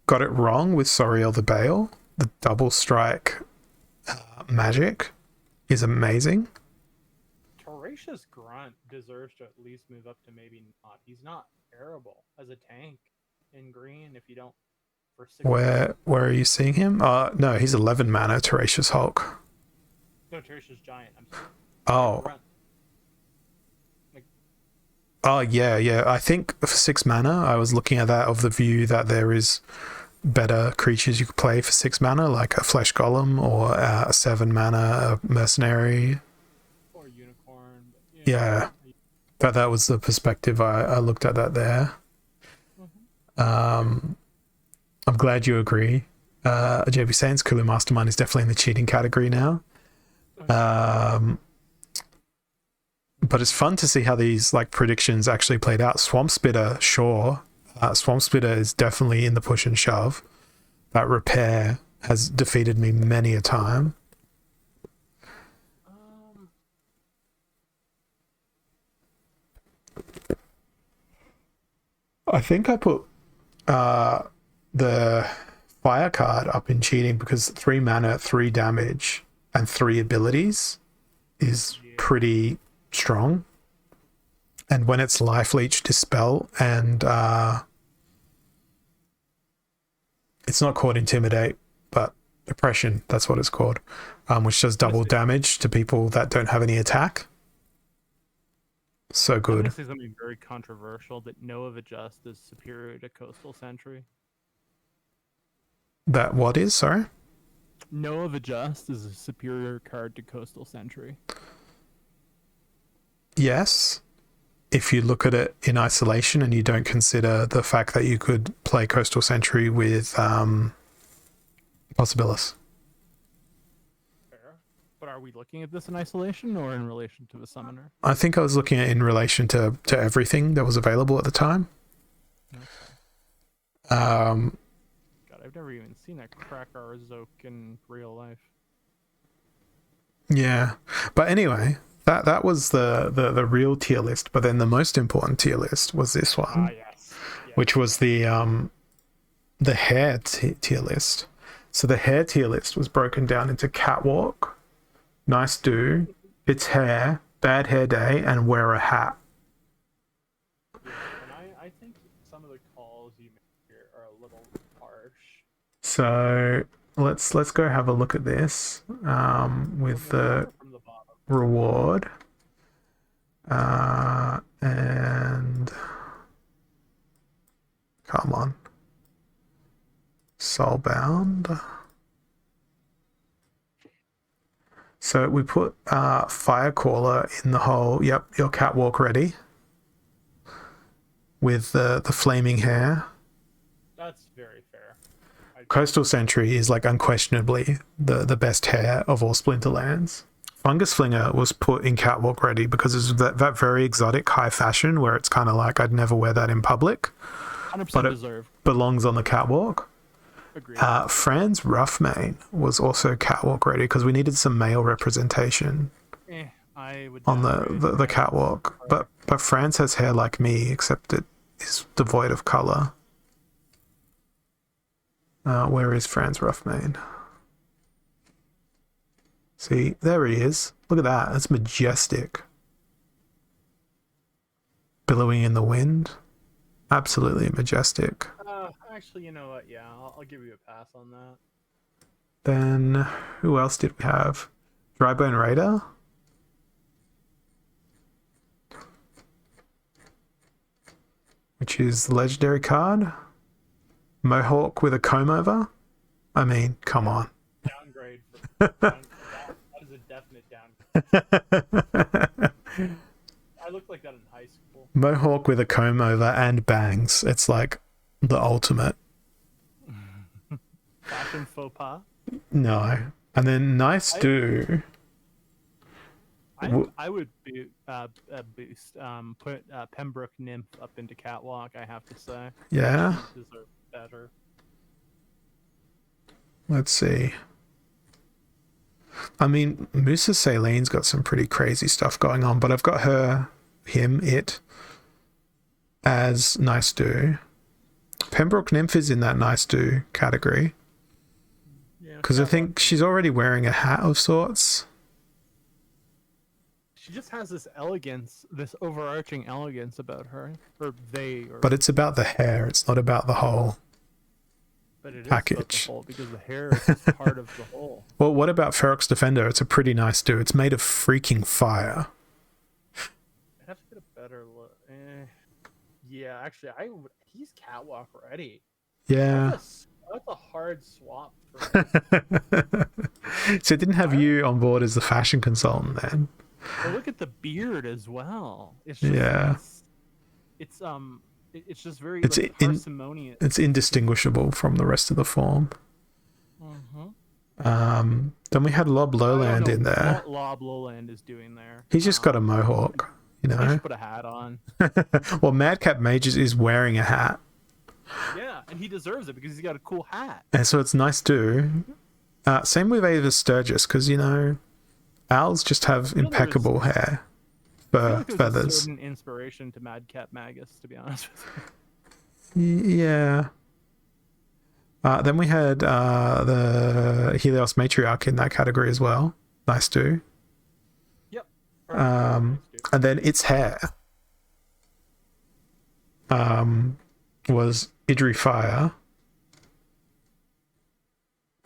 got it wrong with Soriel the Bale. The double strike magic is amazing. Tenacious Grunt deserves to at least move up to maybe not. He's not terrible as a tank in green if you don't. For 6 Where are you seeing him? No, he's 11 mana, Tenacious Hulk. No, Tenacious Giant. I'm sorry. Oh. Grunt. Oh, yeah. I think for 6 mana, I was looking at that of the view that there is better creatures you could play for 6 mana, like a Flesh Golem or a 7 mana Mercenary. Or Unicorn. But, Yeah. But that was the perspective I looked at that there. Mm-hmm. I'm glad you agree. JB Saints, Kulu Mastermind is definitely in the cheating category now. But it's fun to see how these like predictions actually played out. Swamp Spitter, sure. Swamp Spitter is definitely in the push and shove. That repair has defeated me many a time. I think I put the fire card up in cheating because 3 mana, 3 damage, and 3 abilities is pretty strong. And when it's Life Leech, Dispel, and it's not called Intimidate, but Oppression, that's what it's called, which does double damage to people that don't have any attack. So I'm good. gonna say something very controversial, that No of Adjust is superior to Coastal Sentry. That what is? Sorry? No of Adjust is a superior card to Coastal Sentry. Yes. If you look at it in isolation and you don't consider the fact that you could play Coastal Sentry with Possibilis. Fair. But are we looking at this in isolation or in relation to the summoner? I think I was looking at it in relation to everything that was available at the time. Okay. Um, God, I've never even seen a Krakar Zoke in real life. yeah. But anyway, that was the real tier list. But then the most important tier list was this one, Yes. which was the hair tier list. So the hair tier list was broken down into Catwalk, Nice Do, It's Hair, Bad Hair Day, and Wear a Hat. Yeah, and I think some of the calls you make here are a little harsh. So let's go have a look at this with the From the bottom. reward. And come on. Soulbound. So we put Firecaller in the hole. Yep, your Catwalk ready. With the flaming hair. That's very fair. Coastal Sentry is like unquestionably the best hair of all Splinterlands. Fungus Flinger was put in Catwalk ready because it's that very exotic high fashion where it's kind of like I'd never wear that in public. 100% but it deserved. belongs on the catwalk. Agreed. Fran's Roughmane was also catwalk ready because we needed some male representation I would on downgrade the Fran's catwalk. part. But Fran's has hair like me, except it is devoid of color. Where is Fran's Roughmane? See, there he is. Look at that. That's majestic. Billowing in the wind. Absolutely majestic. Actually, you know what? Yeah, I'll give you a pass on that. Then, who else did we have? Drybone Raider? Which is the legendary card. Mohawk with a comb over. I mean, come on. Downgrade. That is a definite downgrade. I looked like that in high school. Mohawk with a comb over and bangs. It's like the ultimate. Fashion faux pas. No. And then Nice Do. I would boost. Put Pembroke Nymph up into Catwalk. I have to say. Yeah. She deserves better. Let's see. I mean, Musa Salene's got some pretty crazy stuff going on, but I've got it as Nice Do. Pembroke Nymph is in that Nice Do category. Yeah. Because I think she's already wearing a hat of sorts. She just has this elegance, this overarching elegance about her, or they. Or, But it's about the hair. It's not about the whole but it is package. about the whole, because the hair is just part of the whole. Well, what about Ferox Defender? It's a pretty nice do. It's made of freaking fire. I'd have to get a better look. Yeah, actually, he's Catwalk ready. Yeah. That's a hard swap for me. So it didn't have you on board as the fashion consultant then. But look at the beard as well. It's just, Yeah. It's just very It's like, parsimonious. It's indistinguishable from the rest of the form. Mm-hmm. Then we had Lob Lowland in there. What Lob Lowland is doing there. He's just got a mohawk. You He know. should put a hat on. Well, Madcap Mages is wearing a hat, Yeah, and he deserves it because he's got a cool hat. and so it's nice too. Same with Ava Sturgis, because you know, owls just have feel impeccable hair, I feel like there's a feathers. certain inspiration to Madcap Magus, to be honest with you. Yeah. Then we had the Helios Matriarch in that category as well. Nice too. Yep. And then its hair was Idri Fire,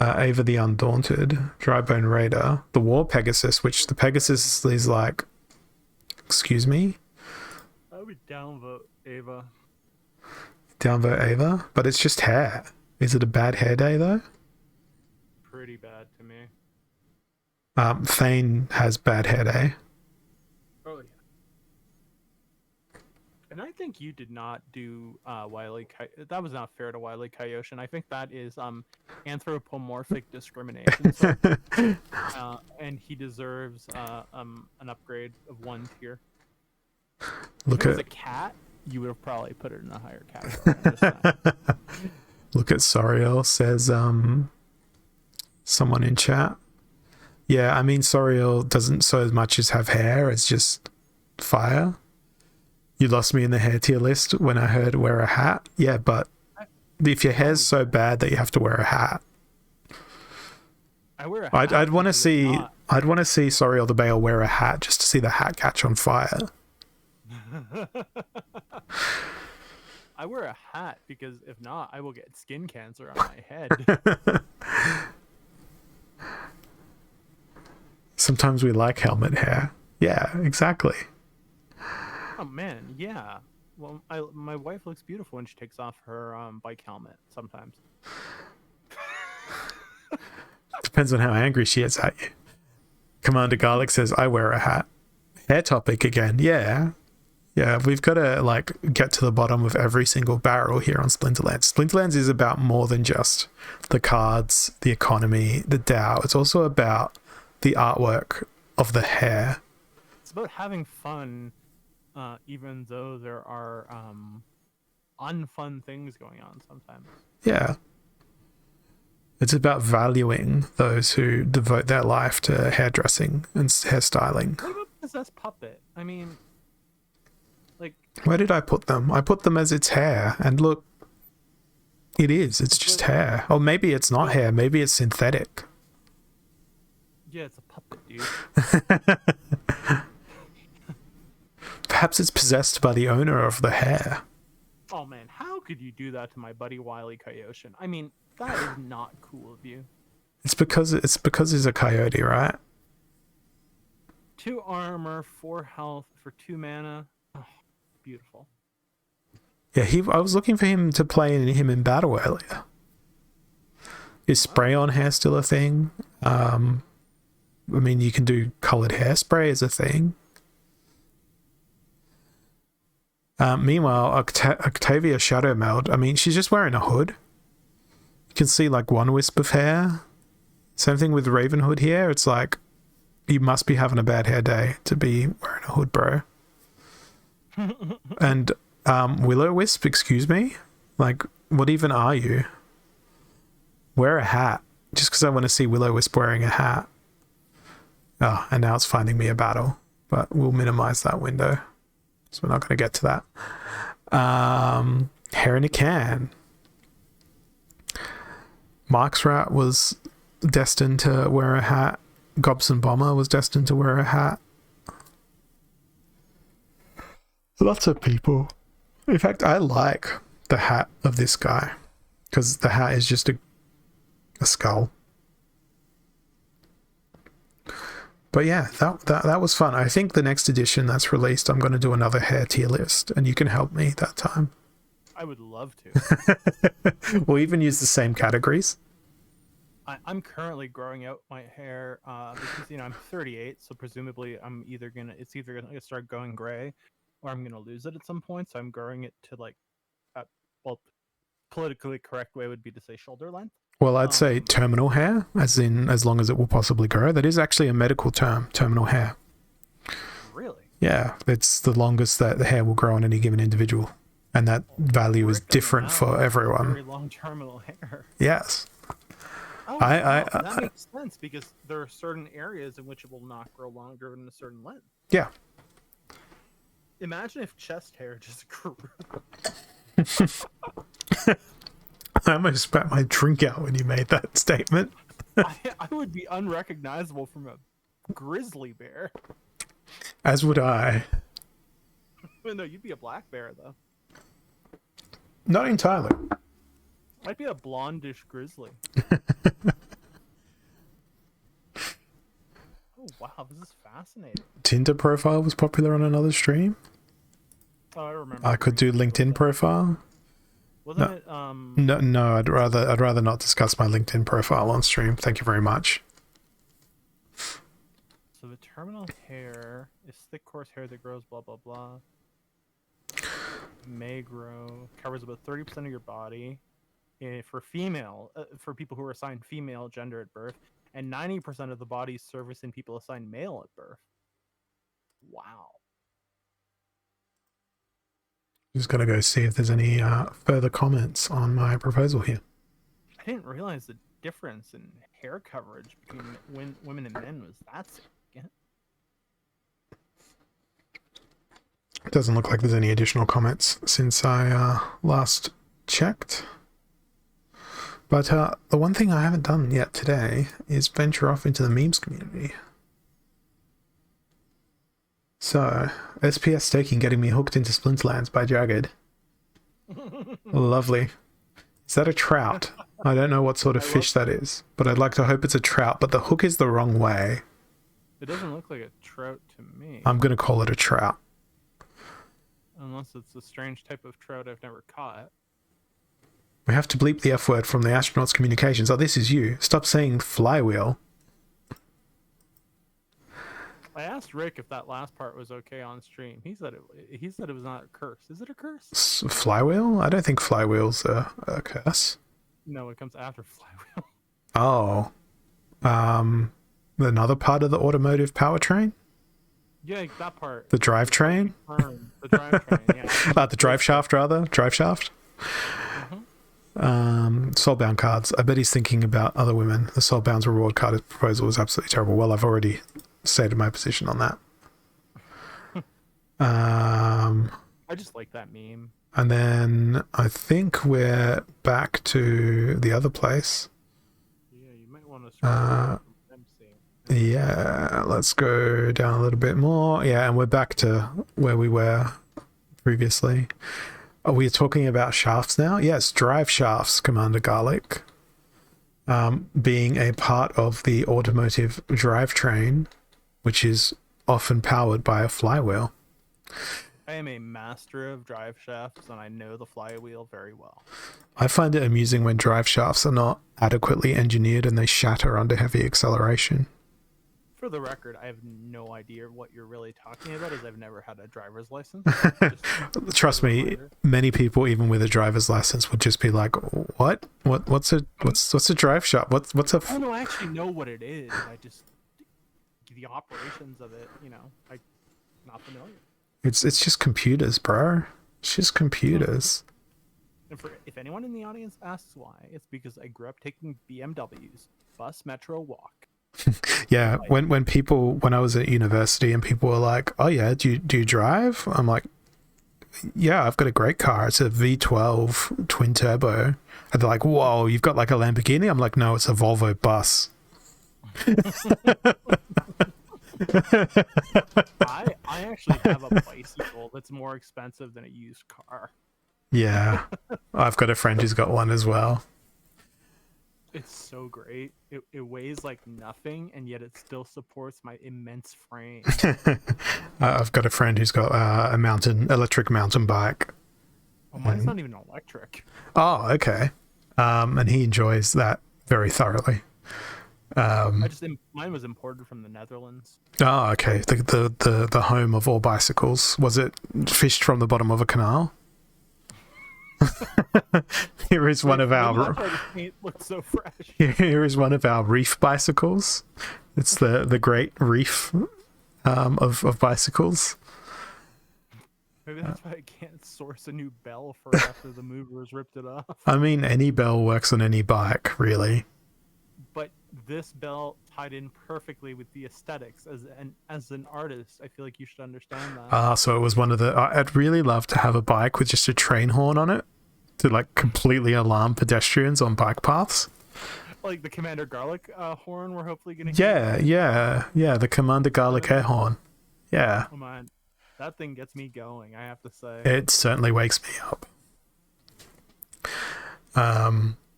Ava the Undaunted, Drybone Raider, the War Pegasus, which the Pegasus is like, excuse me, I would downvote Ava. downvote Ava, but it's just hair. Is it a bad hair day though? Pretty bad to me. Thane has bad hair day. Oh yeah. And I think you did not do Wily. That was not fair to Wily Coyote. I think that is anthropomorphic discrimination. So, and he deserves an upgrade of 1 tier. Look if it was at a cat, you would have probably put it in a higher category. I'm just saying. look at Soriel, says someone in chat. Yeah, I mean Soriel doesn't so much as have hair, it's just fire. You lost me in the hair tier list when I heard wear a hat. Yeah, but if your hair's so bad that you have to wear a hat, I wear a hat. I'd want to because see it's not. I'd want to see Soriel the Bale wear a hat just to see the hat catch on fire. I wear a hat because if not, I will get skin cancer on my head. Sometimes we like helmet hair. Yeah, exactly. Oh man, yeah. Well, my wife looks beautiful when she takes off her bike helmet. Sometimes. Depends on how angry she is at you. Commander Garlic says, I wear a hat. Hair topic again. Yeah. Yeah, we've got to like get to the bottom of every single barrel here on Splinterlands. Splinterlands is about more than just the cards, the economy, the DAO. It's also about the artwork of the hair. It's about having fun, even though there are unfun things going on sometimes. Yeah. It's about valuing those who devote their life to hairdressing and hairstyling. What about Possessed Puppet? I mean, like, Where did I put them? I put them as its hair, and look, it is. It's just hair. Or maybe it's not hair. Maybe it's synthetic. yeah, it's a puppet, dude. Perhaps it's possessed by the owner of the hair. Oh man, how could you do that to my buddy Wily Coyote? I mean, that is not cool of you. It's because he's a coyote, right? 2 armor, 4 health for 2 mana. Oh, beautiful. Yeah, I was looking for him to play him in battle earlier. Is spray on hair still a thing? I mean, you can do colored hairspray as a thing. Meanwhile, Octavia Shadow Meld, I mean, she's just wearing a hood. You can see like one wisp of hair. Same thing with Raven Hood here. It's like, you must be having a bad hair day to be wearing a hood, bro. And Willow Wisp, excuse me? Like, what even are you? Wear a hat. Just because I want to see Willow Wisp wearing a hat. Oh, and now it's finding me a battle. But we'll minimize that window. So we're not going to get to that. Hair in a can. Mark's Rat was destined to wear a hat. Gobson Bomber was destined to wear a hat. Lots of people. In fact, I like the hat of this guy. Because the hat is just a skull. But yeah, that was fun. I think the next edition that's released, I'm going to do another hair tier list. And you can help me that time. I would love to. We'll even use the same categories. I'm currently growing out my hair because I'm 38, so presumably it's either gonna start going gray, or I'm gonna lose it at some point. So I'm growing it to like, politically correct way would be to say shoulder length. Well, I'd say terminal hair, as in as long as it will possibly grow. That is actually a medical term, terminal hair. Really? Yeah, it's the longest that the hair will grow on any given individual, and that value is Rick doesn't different have for very everyone. long terminal hair. Yes. Oh, I- wow, that makes sense because there are certain areas in which it will not grow longer than a certain length. Yeah. Imagine if chest hair just grew. I almost spat my drink out when you made that statement. I would be unrecognizable from a grizzly bear. As would I. Well, no, you'd be a black bear though. Not entirely. Might be a blondish grizzly. Oh wow, this is fascinating. Tinder profile was popular on another stream. Oh, I remember. I could do LinkedIn profile. Wasn't No. it? No, I'd rather not discuss my LinkedIn profile on stream. Thank you very much. So the terminal hair is thick, coarse hair that grows. Blah blah blah. May grow. Covers about 30% of your body. For female, for people who are assigned female gender at birth, and 90% of the body service in people assigned male at birth. Wow. Just gotta go see if there's any further comments on my proposal here. I didn't realize the difference in hair coverage between women and men was that significant. It doesn't look like there's any additional comments since I last checked. But the one thing I haven't done yet today is venture off into the memes community. So, SPS staking getting me hooked into Splinterlands by Jagged. Lovely. Is that a trout? I don't know what sort of fish that is, but I'd like to hope it's a trout, but the hook is the wrong way. It doesn't look like a trout to me. I'm going to call it a trout. Unless it's a strange type of trout I've never caught. We have to bleep the F word from the astronauts' communications. Oh, this is you. Stop saying flywheel. I asked Rick if that last part was okay on stream. He said it was not a curse. Is it a curse? Flywheel? I don't think flywheel's a curse. No, it comes after flywheel. Oh. Another part of the automotive powertrain? Yeah, that part. The drivetrain? The drivetrain, yeah. The drive shaft, rather. Drive shaft? Soulbound cards. I bet he's thinking about other women. The Soulbound's reward card proposal was absolutely terrible. Well, I've already stated my position on that. I just like that meme. And then I think we're back to the other place. Yeah, you might want to start MC. Yeah, let's go down a little bit more. Yeah, and we're back to where we were previously. Are we talking about shafts now? Yes, drive shafts, Commander Garlic. Being a part of the automotive drivetrain, which is often powered by a flywheel. I am a master of drive shafts, and I know the flywheel very well. I find it amusing when drive shafts are not adequately engineered and they shatter under heavy acceleration. For the record, I have no idea what you're really talking about, as I've never had a driver's license. Trust me, many people, even with a driver's license, would just be like, "What? What's a drive shaft? What's a?" Oh no, I actually know what it is. I just the operations of it, I'm not familiar. It's just computers, bro. It's just computers. And if anyone in the audience asks why, it's because I grew up taking BMWs, bus, metro, walk. Yeah, when I was at university and people were like, "Oh yeah, do you drive?" I'm like, "Yeah, I've got a great car. It's a V12 twin turbo." And they're like, "Whoa, you've got like a Lamborghini?" I'm like, "No, it's a Volvo bus." I actually have a bicycle that's more expensive than a used car. Yeah, I've got a friend who's got one as well. It's so great. It weighs like nothing, and yet it still supports my immense frame. I've got a friend who's got a electric mountain bike. Oh, mine's not even electric. Oh, okay. And he enjoys that very thoroughly. Mine was imported from the Netherlands. Oh, okay. The home of all bicycles. Was it fished from the bottom of a canal? Here is one of our. The paint looks so fresh. Here is one of our reef bicycles. It's the great reef of bicycles. Maybe that's why I can't source a new bell for after the movers ripped it off. I mean, any bell works on any bike, really. But this bell tied in perfectly with the aesthetics. As an artist, I feel like you should understand that. So it was one of the... I'd really love to have a bike with just a train horn on it to like completely alarm pedestrians on bike paths. Like the Commander Garlic horn we're hopefully going to Yeah, the Commander Garlic air horn. Yeah. Oh man, that thing gets me going, I have to say. It certainly wakes me up.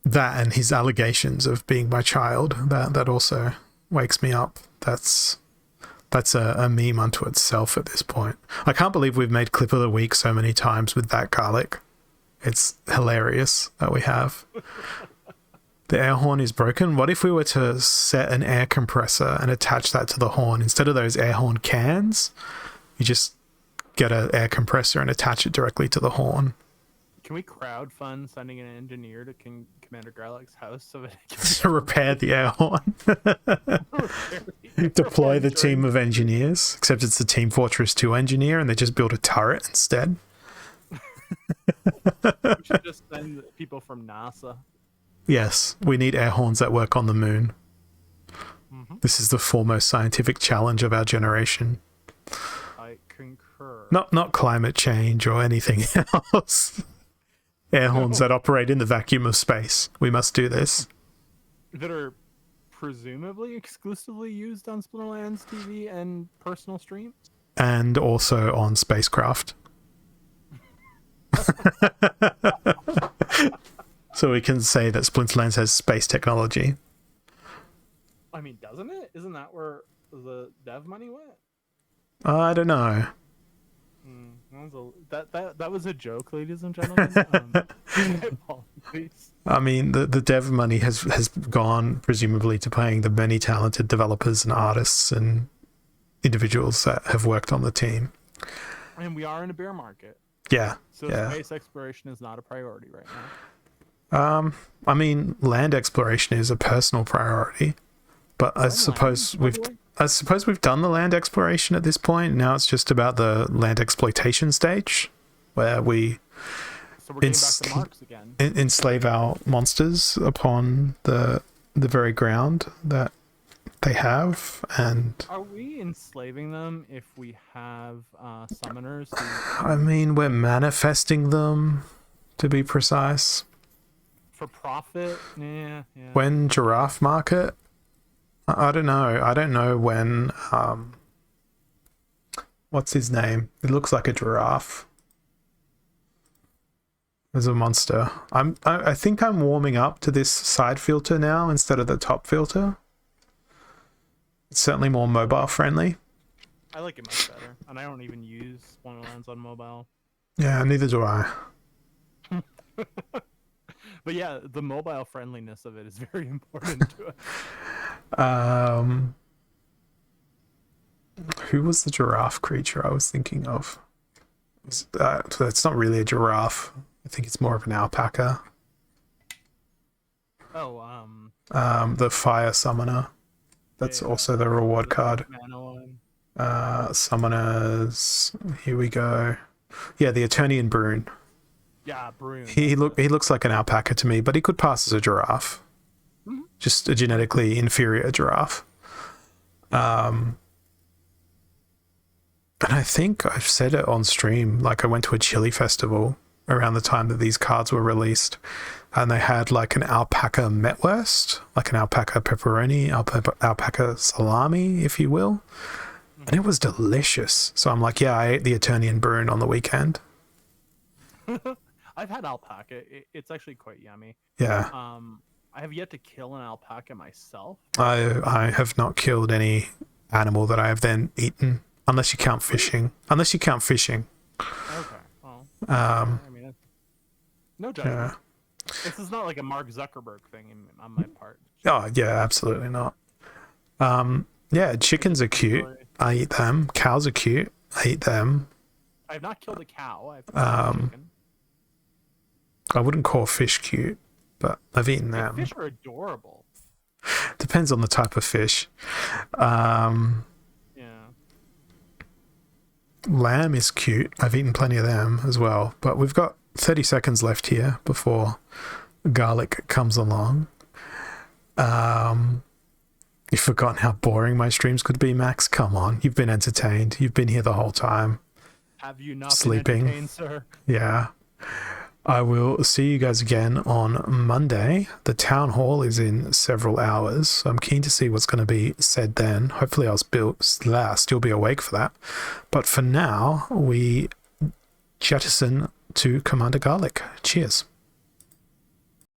That and his allegations of being my child, that also wakes me up. That's a meme unto itself at this point. I can't believe we've made Clip of the Week so many times with that garlic. It's hilarious that we have. The air horn is broken. What if we were to set an air compressor and attach that to the horn? Instead of those air horn cans, you just get an air compressor and attach it directly to the horn. Can we crowdfund sending an engineer to Commander Garlic's house so that it can To repair the air horn. Deploy the team of engineers, except it's the Team Fortress 2 engineer and they just build a turret instead. We should just send people from NASA. Yes, we need air horns that work on the moon. Mm-hmm. This is the foremost scientific challenge of our generation. I concur. Not climate change or anything else. Air horns that operate in the vacuum of space. We must do this. That are presumably exclusively used on Splinterlands TV and personal streams? And also on spacecraft. So we can say that Splinterlands has space technology. I mean, doesn't it? Isn't that where the dev money went? I don't know. That was a joke, ladies and gentlemen. Apologies. I mean, the dev money has gone presumably to paying the many talented developers and artists and individuals that have worked on the team. And we are in a bear market. Yeah. So yeah. space exploration is not a priority right now. I mean, land exploration is a personal priority, but I suppose we've done the land exploration at this point. Now it's just about the land exploitation stage, where we So we're getting back to Marx again. enslave our monsters upon the very ground that they have. And Are we enslaving them if we have summoners? I mean, we're manifesting them, to be precise. For profit? Yeah. When giraffe market? I don't know. I don't know when. What's his name? It looks like a giraffe. There's a monster. I think I'm warming up to this side filter now instead of the top filter. It's certainly more mobile friendly. I like it much better, and I don't even use Splinterlands on mobile. Yeah, neither do I. But yeah, the mobile friendliness of it is very important to us. Who was the giraffe creature I was thinking of? It's not really a giraffe. I think it's more of an alpaca. Oh, The fire summoner. That's also the reward card. Summoners. Here we go. Yeah, the Eternian Brune. Yeah, Brune. He looks like an alpaca to me, but he could pass as a giraffe. Mm-hmm. Just a genetically inferior giraffe. And I think I've said it on stream, like I went to a chili festival around the time that these cards were released, and they had like an alpaca metwurst, like an alpaca pepperoni, alpaca salami, if you will. And it was delicious. So I'm like, yeah, I ate the Eternian Brune on the weekend. I've had alpaca. It's actually quite yummy. Yeah. I have yet to kill an alpaca myself. I have not killed any animal that I have then eaten, unless you count fishing. Okay. Well, I mean, no judgment. Yeah. This is not like a Mark Zuckerberg thing on my part. Oh, yeah, absolutely not. Yeah, chickens are cute. I eat them. Cows are cute. I eat them. I've not killed a cow. I've killed a chicken. I wouldn't call fish cute, but I've eaten them. Fish are adorable. Depends on the type of fish. Yeah. lamb is cute. I've eaten plenty of them as well. But we've got 30 seconds left here before garlic comes along. You've forgotten how boring my streams could be, Max? Come on, you've been entertained. You've been here the whole time. Have you not Sleeping. been entertained, sir? Yeah. I will see you guys again on Monday. The town hall is in several hours, so I'm keen to see what's going to be said then. Hopefully I'll still be awake for that. But for now, we jettison to Commander Garlic. Cheers.